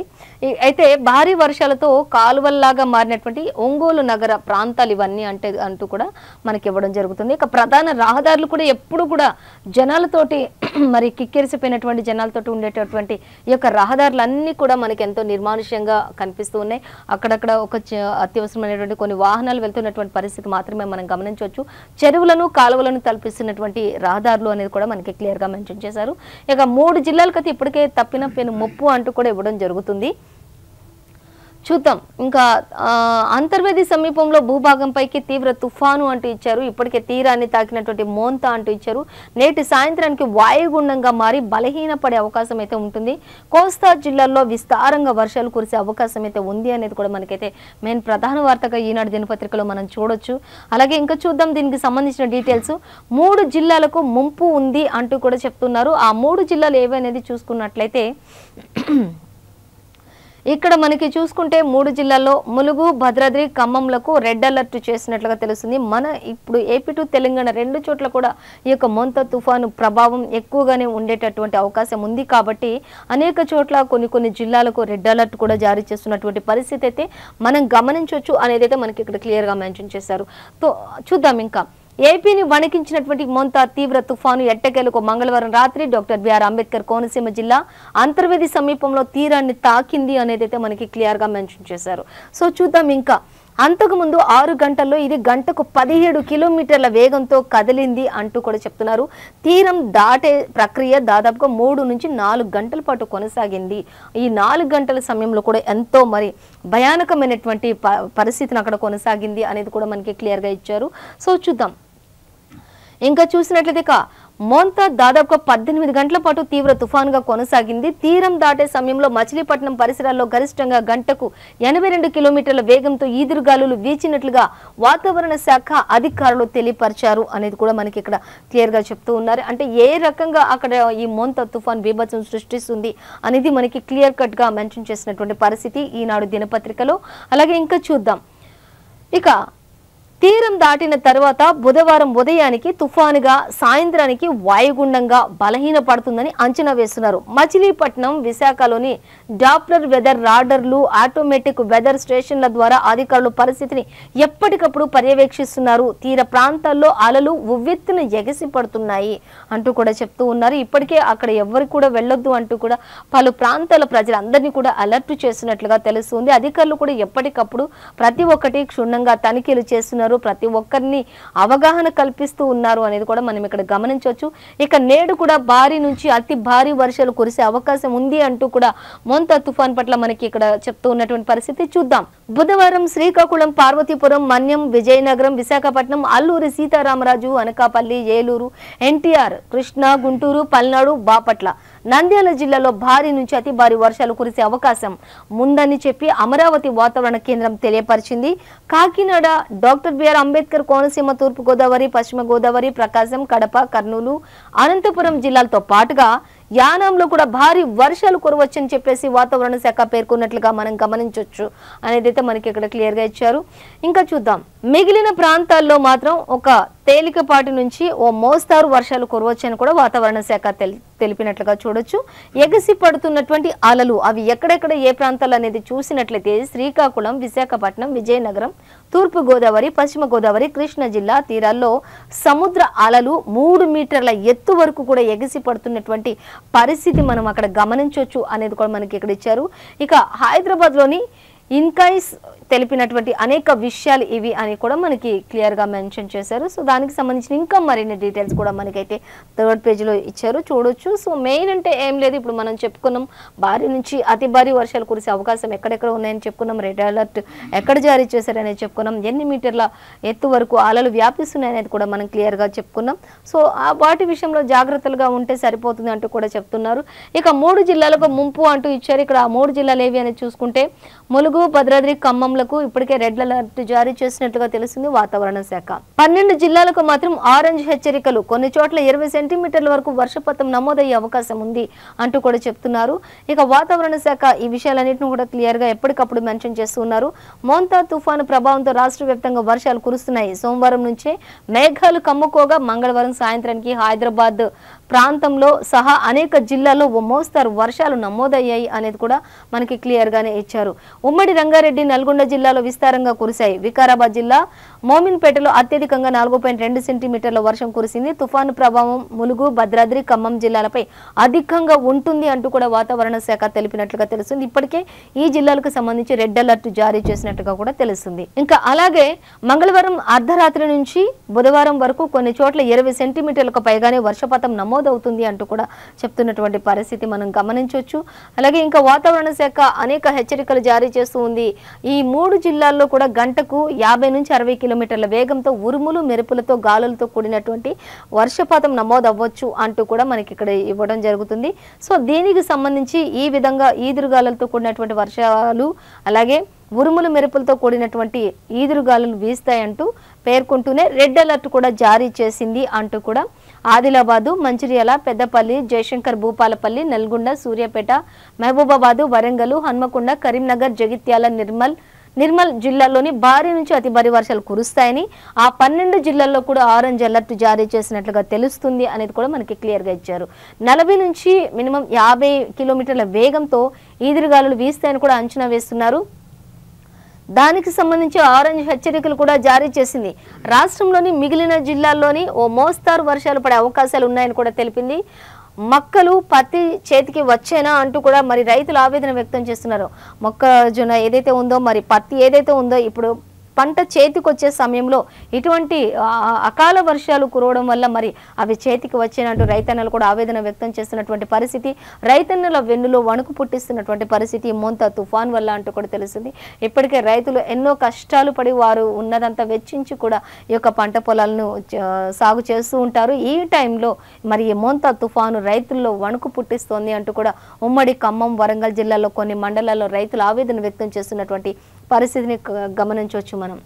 అయితే భారీ వర్షాలతో కాలువల్లాగా మారినటువంటి ఒంగోలు నగర ప్రాంతాలు ఇవన్నీ అంటూ కూడా మనకి ఇవ్వడం జరుగుతుంది. ఇక ప్రధాన రహదారులు కూడా ఎప్పుడు కూడా జనాలతోటి మరి కిక్కిరిసిపోయినటువంటి జనాలతోటి ఉండేటటువంటి ఈ యొక్క రహదారులన్నీ కూడా మనకి ఎంతో నిర్మానుష్యంగా కనిపిస్తూ ఉన్నాయి. అక్కడక్కడ ఒక అత్యవసరమైనటువంటి కొన్ని వాహనాలు వెళ్తున్నటువంటి పరిస్థితి మాత్రమే మనం గమనించవచ్చు. చెరువులను కాలువలను తలపిస్తున్నటువంటి రహదారులు అనేది కూడా మనకి క్లియర్గా మెన్షన్ చేశారు. ఇక 3 జిల్లాలకైతే ఇప్పటికే తప్పిన పెను ముప్పు అంటూ కూడా ఇవ్వడం జరుగుతుంది. చూద్దాం. ఇంకా అంతర్వేది సమీపంలో భూభాగంపైకి తీవ్ర తుఫాను అంటూ ఇచ్చారు. ఇప్పటికే తీరాన్ని తాకినటువంటి మోంత అంటూ ఇచ్చారు. నేటి సాయంత్రానికి వాయుగుండంగా మారి బలహీనపడే అవకాశం అయితే ఉంటుంది. కోస్తా జిల్లాల్లో విస్తారంగా వర్షాలు కురిసే అవకాశం అయితే ఉంది అనేది కూడా మనకైతే మెయిన్ ప్రధాన వార్తగా ఈనాడు దినపత్రికలో మనం చూడొచ్చు. అలాగే ఇంకా చూద్దాం దీనికి సంబంధించిన డీటెయిల్స్. 3 జిల్లాలకు ముంపు ఉంది అంటూ కూడా చెప్తున్నారు. ఆ 3 జిల్లాలు ఏవనేది చూసుకున్నట్లయితే ఇక్కడ మనకి చూసుకుంటే 3 జిల్లాల్లో ములుగు, భద్రాద్రి, ఖమ్మంలకు రెడ్ అలర్ట్ చేసినట్లుగా తెలుస్తుంది. మన ఇప్పుడు ఏపీ టు తెలంగాణ 2 చోట్ల కూడా ఈ యొక్క మోంత తుఫాను ప్రభావం ఎక్కువగానే ఉండేటటువంటి అవకాశం ఉంది. కాబట్టి అనేక చోట్ల కొన్ని జిల్లాలకు రెడ్ అలర్ట్ కూడా జారీ చేస్తున్నటువంటి పరిస్థితి అయితే మనం గమనించవచ్చు అనేది అయితే మనకి ఇక్కడ క్లియర్గా మెన్షన్ చేశారు. చూద్దాం. ఇంకా ఏపీని వణికించినటువంటి మోంత తీవ్ర తుఫాను ఎట్టకేలకు మంగళవారం రాత్రి డాక్టర్ బిఆర్ అంబేద్కర్ కోనసీమ జిల్లా అంతర్వేది సమీపంలో తీరాన్ని తాకింది అనేది అయితే మనకి క్లియర్గా మెన్షన్ చేశారు. సో చూద్దాం. ఇంకా అంతకుముందు 6 గంటల్లో ఇది గంటకు 17 కిలోమీటర్ల వేగంతో కదిలింది అంటూ కూడా చెప్తున్నారు. తీరం దాటే ప్రక్రియ దాదాపుగా 3 నుంచి 4 గంటల పాటు కొనసాగింది. ఈ 4 గంటల సమయంలో కూడా ఎంతో మరి భయానకమైనటువంటి పరిస్థితిని అక్కడ కొనసాగింది అనేది కూడా మనకి క్లియర్గా ఇచ్చారు. సో చూద్దాం. ఇంకా చూసినట్లయితే మోంత దాదాపుగా 18 గంటల పాటు తీవ్ర తుఫానుగా కొనసాగింది. తీరం దాటే సమయంలో మచిలీపట్నం పరిసరాల్లో గరిష్టంగా గంటకు 82 కిలోమీటర్ల వేగంతో ఈదురుగాలులు వీచినట్లుగా వాతావరణ శాఖ అధికారులు తెలియపరిచారు అనేది కూడా మనకి ఇక్కడ క్లియర్గా చెప్తూ ఉన్నారు. అంటే ఏ రకంగా అక్కడ ఈ మోంత తుఫాన్ బీభత్సం సృష్టిస్తుంది అనేది మనకి క్లియర్ కట్గా మెన్షన్ చేసినటువంటి పరిస్థితి ఈనాడు దినపత్రికలో. అలాగే ఇంకా చూద్దాం. ఇక తీరం దాటిన తర్వాత బుధవారం ఉదయానికి తుఫానుగా, సాయంత్రానికి వాయుగుండంగా బలహీనపడుతుందని అంచనా వేస్తున్నారు. మచిలీపట్నం, విశాఖలోని డాప్లర్ వెదర్ రాడర్లు, ఆటోమేటిక్ వెదర్ స్టేషన్ల ద్వారా అధికారులు పరిస్థితిని ఎప్పటికప్పుడు పర్యవేక్షిస్తున్నారు. తీర ప్రాంతాల్లో అలలు ఉవ్వెత్తున ఎగసి పడుతున్నాయి అంటూ కూడా చెప్తూ ఉన్నారు. ఇప్పటికే అక్కడ ఎవరు కూడా వెళ్ళొద్దు అంటూ కూడా పలు ప్రాంతాల ప్రజలందరినీ కూడా అలర్ట్ చేస్తున్నట్లుగా తెలుస్తుంది. అధికారులు కూడా ఎప్పటికప్పుడు ప్రతి ఒక్కటి క్షుణ్ణంగా తనిఖీలు చేస్తున్నారు. ప్రతి ఒక్కరిని అవగాహన కల్పిస్తూ ఉన్నారు అనేది కూడా మనం ఇక్కడ గమనించవచ్చు. ఇక నేడు కూడా భారీ నుంచి అతి భారీ వర్షాలు కురిసే అవకాశం ఉంది అంటూ కూడా మోంత తుఫాన్ పట్ల మనకి ఇక్కడ చెప్తూ ఉన్నటువంటి పరిస్థితి. చూద్దాం. బుధవారం శ్రీకాకుళం, పార్వతీపురం, మన్యం, విజయనగరం, విశాఖపట్నం, అల్లూరి సీతారామరాజు, అనకాపల్లి, ఏలూరు, ఎన్టీఆర్, కృష్ణా, గుంటూరు, పల్నాడు, బాపట్ల, నంద్యాల జిల్లాలో భారీ నుంచి అతి భారీ వర్షాలు కురిసే అవకాశం ఉందని చెప్పి అమరావతి వాతావరణ కేంద్రం తెలియపరిచింది. కాకినాడ, డాక్టర్ బిఆర్ అంబేద్కర్ కోనసీమ, తూర్పు గోదావరి, పశ్చిమ గోదావరి, ప్రకాశం, కడప, కర్నూలు, అనంతపురం జిల్లాలతో పాటుగా యానాంలో కూడా భారీ వర్షాలు కురవచ్చని చెప్పేసి వాతావరణ శాఖ పేర్కొన్నట్లుగా మనం గమనించవచ్చు అనేది అయితే మనకి ఇక్కడ క్లియర్గా ఇచ్చారు. ఇంకా చూద్దాం. మిగిలిన ప్రాంతాల్లో మాత్రం ఒక తేలికపాటి నుంచి ఓ మోస్తారు వర్షాలు కురవచ్చని కూడా వాతావరణ శాఖ తెలిపినట్లుగా చూడొచ్చు. ఎగసి పడుతున్నటువంటి అలలు అవి ఎక్కడెక్కడ ఏ ప్రాంతాలు అనేది చూసినట్లయితే శ్రీకాకుళం, విశాఖపట్నం, విజయనగరం, తూర్పు గోదావరి, పశ్చిమ గోదావరి, కృష్ణా జిల్లా తీరాల్లో సముద్ర అలలు 3 మీటర్ల ఎత్తు వరకు కూడా ఎగసి పడుతున్నటువంటి పరిస్థితి మనం అక్కడ గమనించవచ్చు అనేది కూడా మనకి ఇక్కడ ఇచ్చారు. ఇక హైదరాబాద్లోని ఇన్కైస్ తెలిపినటువంటి అనేక విషయాలు ఇవి అని కూడా మనకి క్లియర్గా మెన్షన్ చేశారు. సో దానికి సంబంధించిన ఇంకా మరిన్ని డీటెయిల్స్ కూడా మనకైతే 3rd పేజీలో ఇచ్చారు, చూడొచ్చు. సో మెయిన్ అంటే ఏం లేదు, ఇప్పుడు మనం చెప్పుకున్నాం భారీ నుంచి అతి భారీ వర్షాలు కురిసే అవకాశం ఎక్కడెక్కడ ఉన్నాయని చెప్పుకున్నాం, రెడ్ అలర్ట్ ఎక్కడ జారీ చేశారనేది చెప్పుకున్నాం, ఎన్ని మీటర్ల ఎత్తు వరకు అలలు వ్యాపిస్తున్నాయి అనేది కూడా మనం క్లియర్గా చెప్పుకున్నాం. సో వాటి విషయంలో జాగ్రత్తలుగా ఉంటే సరిపోతుంది అంటూ కూడా చెప్తున్నారు. ఇక 3 జిల్లాలకు ముంపు అంటూ ఇచ్చారు. ఇక్కడ ఆ 3 జిల్లాలు ఏవి అనేది చూసుకుంటే ములుగు, ములుగు, భద్రాద్రి, ఖమ్మంలకు ఇప్పటికే రెడ్ అలర్ట్ జారీ చేసినట్లుగా తెలుస్తుంది వాతావరణ శాఖ. 12 జిల్లాలకు మాత్రం ఆరెంజ్ హెచ్చరికలు. కొన్ని చోట్ల 20 సెంటీమీటర్ల వరకు వర్షపాతం నమోదయ్యే అవకాశం ఉంది అంటూ కూడా చెప్తున్నారు. ఇక వాతావరణ శాఖ ఈ విషయాలన్నింటినీ కూడా క్లియర్ గా ఎప్పటికప్పుడు మెన్షన్ చేస్తున్నారు. మోంతా తుఫాను ప్రభావంతో రాష్ట్ర వ్యాప్తంగా వర్షాలు కురుస్తున్నాయి. సోమవారం నుంచే మేఘాలు కమ్ముకోగా మంగళవారం సాయంత్రానికి హైదరాబాద్ ప్రాంతంలో సహా అనేక జిల్లాల్లో ఓ మోస్తారు వర్షాలు నమోదయ్యాయి అనేది కూడా మనకి క్లియర్ గానే ఇచ్చారు. ఉమ్మడి రంగారెడ్డి, నల్గొండ జిల్లాలో విస్తారంగా కురిశాయి. వికారాబాద్ జిల్లా మోమిన్పేటలో అత్యధికంగా 4.2 సెంటీమీటర్ల వర్షం కురిసింది. తుఫాను ప్రభావం ములుగు, భద్రాద్రి, ఖమ్మం జిల్లాలపై అధికంగా ఉంటుంది అంటూ కూడా వాతావరణ శాఖ తెలిపినట్లుగా తెలుస్తుంది. ఇప్పటికే ఈ జిల్లాలకు సంబంధించి రెడ్ అలర్ట్ జారీ చేసినట్టుగా కూడా తెలుస్తుంది. ఇంకా అలాగే మంగళవారం అర్ధరాత్రి నుంచి బుధవారం వరకు కొన్ని చోట్ల 20 సెంటీమీటర్లకు పైగానే వర్షపాతం నమోదవుతుంది అంటూ కూడా చెప్తున్నటువంటి పరిస్థితి మనం గమనించవచ్చు. అలాగే ఇంకా వాతావరణ శాఖ అనేక హెచ్చరికలు జారీ చేస్తూ ఉంది. ఈ 3 జిల్లాల్లో కూడా గంటకు 50 నుంచి 60 కిలోమీటర్ల వేగంతో ఉరుములు, మెరుపులతో, గాలులతో కూడినటువంటి వర్షపాతం నమోదవ్వచ్చు అంటూ కూడా మనకి ఇక్కడ ఇవ్వడం జరుగుతుంది. సో దీనికి సంబంధించి ఈ విధంగా ఈదురుగాలులతో కూడినటువంటి వర్షాలు, అలాగే ఉరుములు, మెరుపులతో కూడినటువంటి ఈదురుగాలులు వీస్తాయంటూ పేర్కొంటూనే రెడ్ అలర్ట్ కూడా జారీ చేసింది అంటూ కూడా ఆదిలాబాదు, మంచిర్యాల, పెద్దపల్లి, జయశంకర్, భూపాలపల్లి, నల్గొండ, సూర్యాపేట, మహబూబాబాదు, వరంగల్, హన్మకొండ, కరీంనగర్, జగిత్యాల, నిర్మల్ జిల్లాల్లోని భారీ నుంచి అతి భారీ వర్షాలు కురుస్తాయని, ఆ 12 జిల్లాల్లో కూడా ఆరెంజ్ అలర్ట్ జారీ చేసినట్లుగా తెలుస్తుంది అనేది కూడా మనకి క్లియర్ గా ఇచ్చారు. 40 నుంచి మినిమం 50 కిలోమీటర్ల వేగంతో ఈదురుగాలులు వీస్తాయని కూడా అంచనా వేస్తున్నారు. దానికి సంబంధించి ఆరెంజ్ హెచ్చరికలు కూడా జారీ చేసింది. రాష్ట్రంలోని మిగిలిన జిల్లాల్లోని ఓ మోస్తారు వర్షాలు పడే అవకాశాలు ఉన్నాయని కూడా తెలిపింది. మొక్కలు, పత్తి చేతికి వచ్చేనా అంటూ కూడా మరి రైతులు ఆవేదన వ్యక్తం చేస్తున్నారు. మొక్కజొన్న ఏదైతే ఉందో, మరి పత్తి ఏదైతే ఉందో, ఇప్పుడు పంట చేతికి వచ్చే సమయంలో ఇటువంటి అకాల వర్షాలు కురవడం వల్ల మరి అవి చేతికి వచ్చేనంటూ రైతన్నలు కూడా ఆవేదన వ్యక్తం చేస్తున్నటువంటి పరిస్థితి, రైతన్నల వెన్నులో వణుకు పుట్టిస్తున్నటువంటి పరిస్థితి మోంతా తుఫాన్ వల్ల అంటూ కూడా తెలుస్తుంది. ఇప్పటికే రైతులు ఎన్నో కష్టాలు పడి వారు ఉన్నదంతా వెచ్చించి కూడా ఈ యొక్క పంట పొలాలను సాగు చేస్తూ ఉంటారు. ఈ టైంలో మరి ఈ మోంతా తుఫాను రైతుల్లో వణుకు పుట్టిస్తోంది అంటూ కూడా ఉమ్మడి ఖమ్మం, వరంగల్ జిల్లాలో కొన్ని మండలాల్లో రైతులు ఆవేదన వ్యక్తం చేస్తున్నటువంటి పరిస్థితిని గమనించవచ్చు మనం.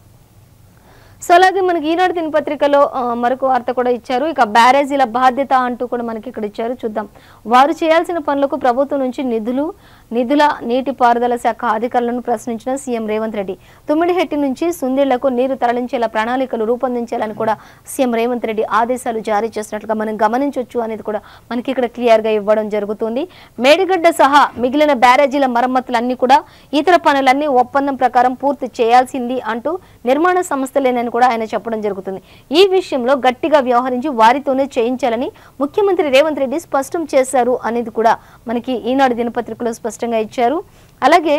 సో అలాగే మనకి ఈనాడు దినపత్రికలో మరొక వార్త కూడా ఇచ్చారు. ఇక బ్యారేజీల బాధ్యత అంటూ కూడా మనకి ఇక్కడ ఇచ్చారు. చూద్దాం. వారు చేయాల్సిన పనులకు ప్రభుత్వం నుంచి నిధుల నీటిపారుదల శాఖ అధికారులను ప్రశ్నించిన సీఎం రేవంత్ రెడ్డి. తుమ్మిడిహెట్టి నుంచి సుందిళ్లకు నీరు తరలించేలా ప్రణాళికలు రూపొందించాలని కూడా సీఎం రేవంత్ రెడ్డి ఆదేశాలు జారీ చేసినట్లుగా మనం గమనించవచ్చు అనేది కూడా మనకి ఇక్కడ క్లియర్ గా ఇవ్వడం జరుగుతుంది. మేడిగడ్డ సహా మిగిలిన బ్యారేజీల మరమ్మతులన్నీ కూడా ఇతర పనులన్నీ ఒప్పందం ప్రకారం పూర్తి చేయాల్సింది అంటూ నిర్మాణ సంస్థలేనని కూడా ఆయన చెప్పడం జరుగుతుంది. ఈ విషయంలో గట్టిగా వ్యవహరించి వారితోనే చేయించాలని ముఖ్యమంత్రి రేవంత్ రెడ్డి స్పష్టం చేశారు అనేది కూడా మనకి ఈనాడు దినపత్రికలో స్పష్టంగా ఇచ్చారు. అలాగే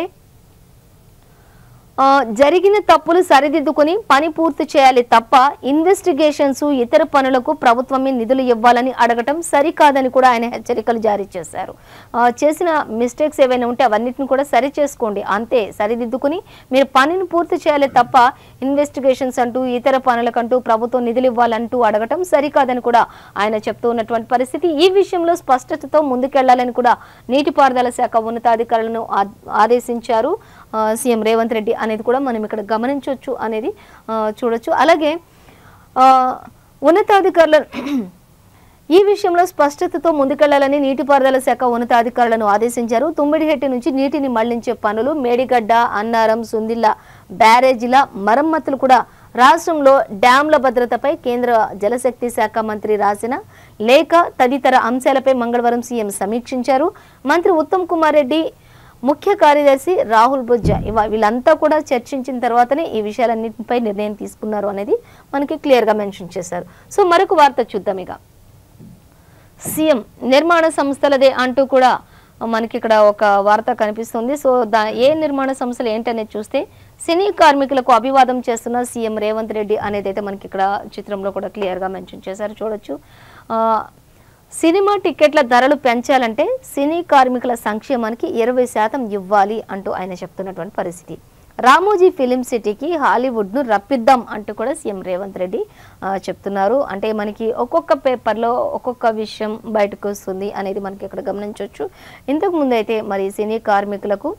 జరిగిన తప్పులు సరిదిద్దుకొని పని పూర్తి చేయాలి తప్ప ఇన్వెస్టిగేషన్స్, ఇతర పనులకు ప్రభుత్వమే నిధులు ఇవ్వాలని అడగటం సరికాదని కూడా ఆయన హెచ్చరికలు జారీ చేశారు. చేసిన మిస్టేక్స్ ఏవైనా ఉంటే అవన్నిటిని కూడా సరి చేసుకోండి, అంతే, సరిదిద్దుకుని మీరు పనిని పూర్తి చేయాలి తప్ప ఇన్వెస్టిగేషన్స్ అంటూ ఇతర పనులకంటూ ప్రభుత్వం నిధులు ఇవ్వాలంటూ అడగటం సరికాదని కూడా ఆయన చెప్తూ ఉన్నటువంటి పరిస్థితి. ఈ విషయంలో స్పష్టతతో ముందుకెళ్లాలని కూడా నీటిపారుదల శాఖ ఉన్నతాధికారులను ఆదేశించారు సీఎం రేవంత్ రెడ్డి అనేది కూడా మనం ఇక్కడ గమనించవచ్చు అనేది చూడొచ్చు. అలాగే ఉన్నతాధికారుల ఈ విషయంలో స్పష్టతతో ముందుకెళ్లాలని నీటిపారుదల శాఖ ఉన్నతాధికారులను ఆదేశించారు. తుమ్మిడిహెట్టి నుంచి నీటిని మళ్లించే పనులు, మేడిగడ్డ, అన్నారం, సుందిళ్ల బ్యారేజీల మరమ్మతులు కూడా రాష్ట్రంలో డ్యాంల భద్రతపై కేంద్ర జలశక్తి శాఖ మంత్రి రాసిన లేఖ తదితర అంశాలపై మంగళవారం సీఎం సమీక్షించారు. మంత్రి ఉత్తమ్ కుమార్ రెడ్డి, ముఖ్య కార్యదర్శి రాహుల్ బొజ్జా వీళ్ళంతా కూడా చర్చించిన తర్వాతనే ఈ విషయాలన్నింటిపై నిర్ణయం తీసుకున్నారు అనేది మనకి క్లియర్ గా మెన్షన్ చేశారు. సో మరొక వార్త చూద్దాం. ఇక సీఎం నిర్మాణ సంస్థలదే అంటూ కూడా మనకి ఇక్కడ ఒక వార్త కనిపిస్తుంది. సో ఏ నిర్మాణ సంస్థలు ఏంటనేది చూస్తే సినీ కార్మికులకు అభివాదం చేస్తున్న సీఎం రేవంత్ రెడ్డి అనేది అయితే మనకి ఇక్కడ చిత్రంలో కూడా క్లియర్ గా మెన్షన్ చేశారు. చూడొచ్చు. సినిమా టికెట్ల ధరలు పెంచాలంటే సినీ కార్మికుల సంక్షేమానికి 20% ఇవ్వాలి అంటూ ఆయన చెప్తున్నటువంటి పరిస్థితి. రామోజీ ఫిలిం సిటీకి హాలీవుడ్ను రప్పిద్దాం అంటూ కూడా సీఎం రేవంత్ రెడ్డి చెప్తున్నారు. అంటే మనకి ఒక్కొక్క పేపర్లో ఒక్కొక్క విషయం బయటకు వస్తుంది అనేది మనకి ఇక్కడ గమనించవచ్చు. ఇంతకుముందు అయితే మరి సినీ కార్మికులకు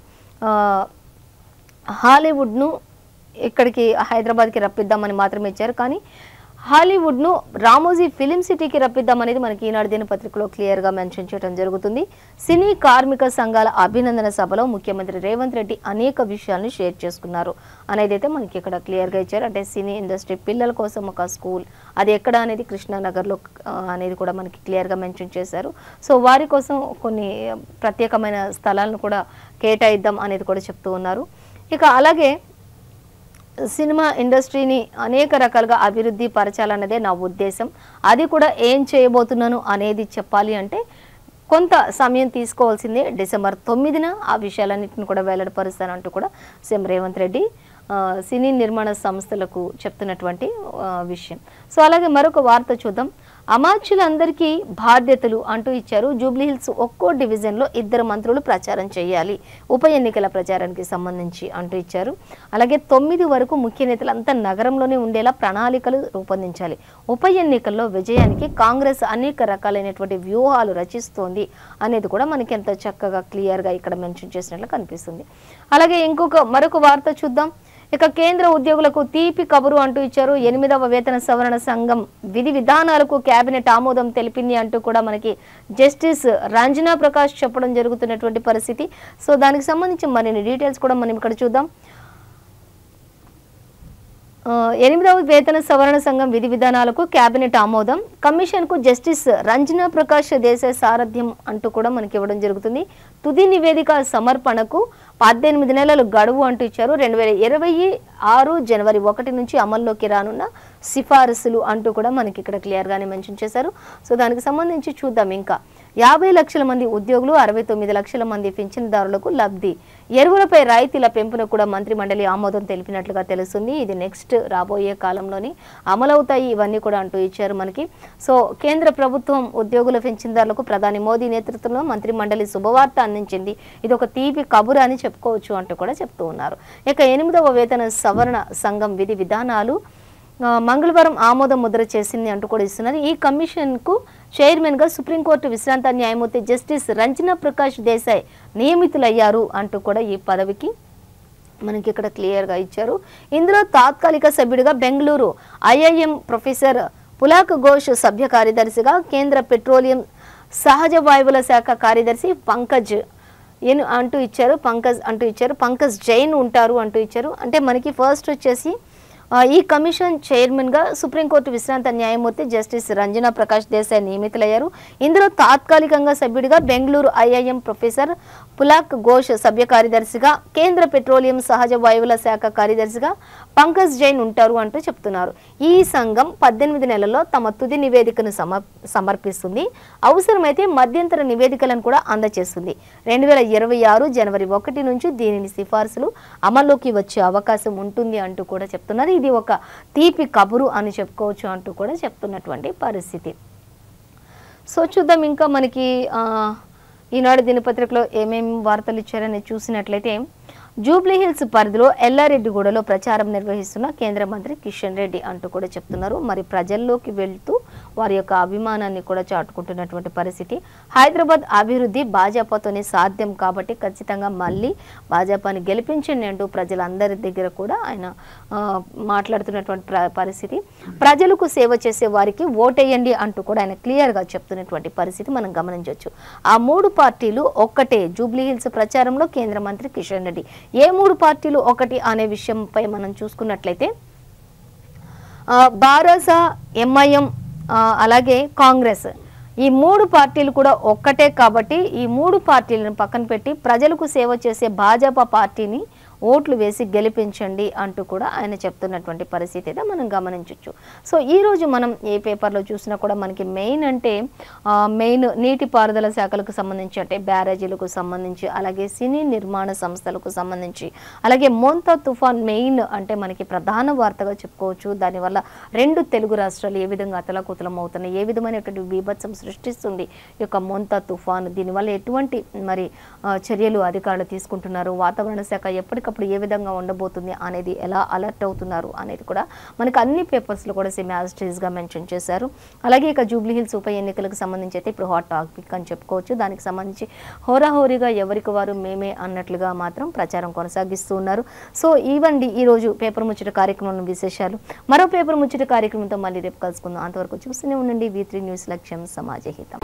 హాలీవుడ్ను ఇక్కడికి హైదరాబాద్కి రప్పిద్దామని మాత్రమే ఇచ్చారు. కానీ హాలీవుడ్ను రామోజీ ఫిలిం సిటీకి రప్పిద్దామనేది మనకి ఈనాడు దినపత్రికలో క్లియర్గా మెన్షన్ చేయడం జరుగుతుంది. సినీ కార్మిక సంఘాల అభినందన సభలో ముఖ్యమంత్రి రేవంత్ రెడ్డి అనేక విషయాలను షేర్ చేసుకున్నారు అనేది అయితే మనకి ఇక్కడ క్లియర్గా ఇచ్చారు. అంటే సినీ ఇండస్ట్రీ పిల్లల కోసం ఒక స్కూల్, అది ఎక్కడ అనేది కృష్ణానగర్లో అనేది కూడా మనకి క్లియర్గా మెన్షన్ చేశారు. సో వారి కోసం కొన్ని ప్రత్యేకమైన స్థలాలను కూడా కేటాయిద్దాం అనేది కూడా చెప్తూ ఉన్నారు. ఇక అలాగే సినిమా ఇండస్ట్రీని అనేక రకాలుగా అభివృద్ధి పరచాలన్నదే నా ఉద్దేశం. అది కూడా ఏం చేయబోతున్నాను అనేది చెప్పాలి అంటే కొంత సమయం తీసుకోవాల్సిందే. డిసెంబర్ 9న ఆ విషయాలన్నింటిని కూడా వెల్లడిపరుస్తానంటూ కూడా సీఎం రేవంత్ రెడ్డి సినీ నిర్మాణ సంస్థలకు చెప్తున్నటువంటి విషయం. సో అలాగే మరొక వార్త చూద్దాం. అమాత్యులందరికీ బాధ్యతలు అంటూ ఇచ్చారు. జూబ్లీహిల్స్ ఒక్కో డివిజన్లో 2 మంత్రులు ప్రచారం చేయాలి ఉప ఎన్నికల ప్రచారానికి సంబంధించి అంటూ ఇచ్చారు. అలాగే 9 వరకు ముఖ్య నేతలంతా నగరంలోనే ఉండేలా ప్రణాళికలు రూపొందించాలి. ఉప ఎన్నికల్లో విజయానికి కాంగ్రెస్ అనేక రకాలైనటువంటి వ్యూహాలు రచిస్తోంది అనేది కూడా మనకి ఎంత చక్కగా క్లియర్గా ఇక్కడ మెన్షన్ చేసినట్లు కనిపిస్తుంది. అలాగే మరొక వార్త చూద్దాం. ఇక కేంద్ర ఉద్యోగులకు తీపి కబురు అంటూ ఇచ్చారు. 8వ వేతన సవరణ సంఘం విధి విధానాలకు కేబినెట్ ఆమోదం తెలిపింది అంటూ కూడా మనకి జస్టిస్ రంజనా ప్రకాష్ చెప్పడం జరుగుతున్నటువంటి పరిస్థితి. సో దానికి సంబంధించి మరిన్ని డీటెయిల్స్ కూడా మనం ఇక్కడ చూద్దాం. 8వ వేతన సవరణ సంఘం విధి విధానాలకు కేబినెట్ ఆమోదం, కమిషన్కు జస్టిస్ రంజనా ప్రకాష్ దేశాయ్ సారథ్యం అంటూ కూడా మనకి ఇవ్వడం జరుగుతుంది. తుది నివేదిక సమర్పణకు 18 నెలలు గడువు అంటూ ఇచ్చారు. 2026 జనవరి 1 నుంచి అమల్లోకి రానున్న సిఫారసులు అంటూ కూడా మనకి ఇక్కడ క్లియర్గానే మెన్షన్ చేశారు. సో దానికి సంబంధించి చూద్దాం. ఇంకా 50 లక్షల మంది ఉద్యోగులు, 69 లక్షల మంది పింఛన్దారులకు లబ్ధి, ఎరువులపై రాయితీల పెంపును కూడా మంత్రి మండలి ఆమోదం తెలిపినట్లుగా తెలుస్తుంది. ఇది నెక్స్ట్ రాబోయే కాలంలోని అమలవుతాయి ఇవన్నీ కూడా అంటూ ఇచ్చారు మనకి. సో కేంద్ర ప్రభుత్వం ఉద్యోగుల పింఛన్దారులకు ప్రధాని మోదీ నేతృత్వంలో మంత్రి మండలి శుభవార్త అందించింది. ఇది ఒక తీపి కబురు అని చెప్పుకోవచ్చు అంటూ కూడా చెప్తూ ఉన్నారు. ఇక 8వ వేతన సవరణ సంఘం విధి విధానాలు మంగళవారం ఆమోదం ముద్ర చేసింది అంటూ కూడా ఇస్తున్నారు. ఈ కమిషన్కు చైర్మన్గా సుప్రీంకోర్టు విశ్రాంత న్యాయమూర్తి జస్టిస్ రంజనా ప్రకాష్ దేశాయ్ నియమితులయ్యారు అంటూ కూడా ఈ పదవికి మనకి ఇక్కడ క్లియర్గా ఇచ్చారు. ఇందులో తాత్కాలిక సభ్యుడిగా బెంగళూరు ఐఐఎం ప్రొఫెసర్ పులాక్ ఘోష్ సభ్య కార్యదర్శిగా, కేంద్ర పెట్రోలియం సహజ వాయువుల శాఖ కార్యదర్శి పంకజ్ జైన్ ఉంటారు అంటూ ఇచ్చారు. అంటే మనకి ఫస్ట్ వచ్చేసి ఈ కమిషన్ చైర్మన్గా సుప్రీంకోర్టు విశ్రాంత న్యాయమూర్తి జస్టిస్ రంజనా ప్రకాష్ దేశాయ్ నియమితులయ్యారు. ఇందులో తాత్కాలికంగా సభ్యుడిగా బెంగళూరు ఐఐఎం ప్రొఫెసర్ పులాక్ ఘోష్ సభ్య కార్యదర్శిగా, కేంద్ర పెట్రోలియం సహజ వాయువుల శాఖ కార్యదర్శిగా పంకజ్ జైన్ ఉంటారు అంటూ చెప్తున్నారు. ఈ సంఘం 18 నెలల్లో తమ తుది నివేదికను సమర్పిస్తుంది. అవసరమైతే మధ్యంతర నివేదికలను కూడా అందజేస్తుంది. 2026 జనవరి 1 నుంచి దీనిని సిఫార్సులు అమల్లోకి వచ్చే అవకాశం ఉంటుంది అంటూ కూడా చెప్తున్నారు. ఇది ఒక తీపి కబురు అని చెప్పుకోవచ్చు అంటూ కూడా చెప్తున్నటువంటి పరిస్థితి. సో చూద్దాం ఇంకా మనకి ఈనాడు దినపత్రికలో ఏమేమి వార్తలు ఇచ్చారని చూసినట్లయితే, జూబ్లీహిల్స్ పరిధిలో ఎల్లారెడ్డిగూడలో ప్రచారం నిర్వహిస్తున్న కేంద్ర మంత్రి కిషన్ రెడ్డి అంటూ కూడా చెప్తున్నారు. మరి ప్రజల్లోకి వెళ్తూ వారి యొక్క అభిమానాన్ని కూడా చాటుకుంటున్నటువంటి పరిస్థితి. హైదరాబాద్ అభివృద్ధి భాజపాతోనే సాధ్యం కాబట్టి ఖచ్చితంగా మళ్ళీ భాజపాని గెలిపించండి అంటూ ప్రజలందరి దగ్గర కూడా ఆయన మాట్లాడుతున్నటువంటి పరిస్థితి. ప్రజలకు సేవ చేసే వారికి ఓటేయండి అంటూ కూడా ఆయన క్లియర్గా చెప్తున్నటువంటి పరిస్థితి మనం గమనించవచ్చు. ఆ 3 పార్టీలు ఒక్కటే జూబ్లీహిల్స్ ప్రచారంలో కేంద్ర మంత్రి కిషన్ రెడ్డి. ఏ 3 పార్టీలు ఒకటి అనే విషయంపై మనం చూసుకున్నట్లయితే భారసా, ఎంఐఎం, అలాగే కాంగ్రెస్, ఈ 3 పార్టీలు కూడా ఒక్కటే కాబట్టి ఈ 3 పార్టీలను పక్కన పెట్టి ప్రజలకు సేవ చేసే భాజపా పార్టీని ఓట్లు వేసి గెలిపించండి అంటూ కూడా ఆయన చెప్తున్నటువంటి పరిస్థితి అయితే మనం గమనించవచ్చు. సో ఈరోజు మనం ఏ పేపర్లో చూసినా కూడా మనకి మెయిన్ నీటిపారుదల శాఖలకు సంబంధించి, అంటే బ్యారేజీలకు సంబంధించి, అలాగే సినీ నిర్మాణ సంస్థలకు సంబంధించి, అలాగే మోంతా తుఫాన్ మెయిన్ అంటే మనకి ప్రధాన వార్తగా చెప్పుకోవచ్చు. దానివల్ల 2 తెలుగు రాష్ట్రాలు ఏ విధంగా అతలాకుతలం అవుతున్నాయి, ఏ విధమైనటువంటి బీభత్సం సృష్టిస్తుంది ఈ యొక్క మోంతా తుఫాన్, దీనివల్ల ఎటువంటి మరి చర్యలు అధికారులు తీసుకుంటున్నారు, వాతావరణ శాఖ ఎప్పటికప్పుడు ఎప్పటికప్పుడు ఏ విధంగా ఉండబోతుంది అనేది, ఎలా అలర్ట్ అవుతున్నారు అనేది కూడా మనకు అన్ని పేపర్స్లో కూడా సేమ్ యాజ్ ఇట్ ఈస్గా మెన్షన్ చేశారు. అలాగే ఇక జూబ్లీ హిల్స్ ఉప ఎన్నికలకు సంబంధించి అయితే ఇప్పుడు హాట్ టాపిక్ అని చెప్పుకోవచ్చు. దానికి సంబంధించి హోరాహోరీగా ఎవరికి వారు మేమే అన్నట్లుగా మాత్రం ప్రచారం కొనసాగిస్తూ ఉన్నారు. సో ఇవండి ఈరోజు పేపర్ ముచ్చట కార్యక్రమం విశేషాలు. మరో పేపర్ ముచ్చట కార్యక్రమంతో మళ్ళీ రేపు కలుసుకుందాం. అంతవరకు చూస్తూనే ఉండండి V3 న్యూస్, లక్ష్యం సమాజ హితం.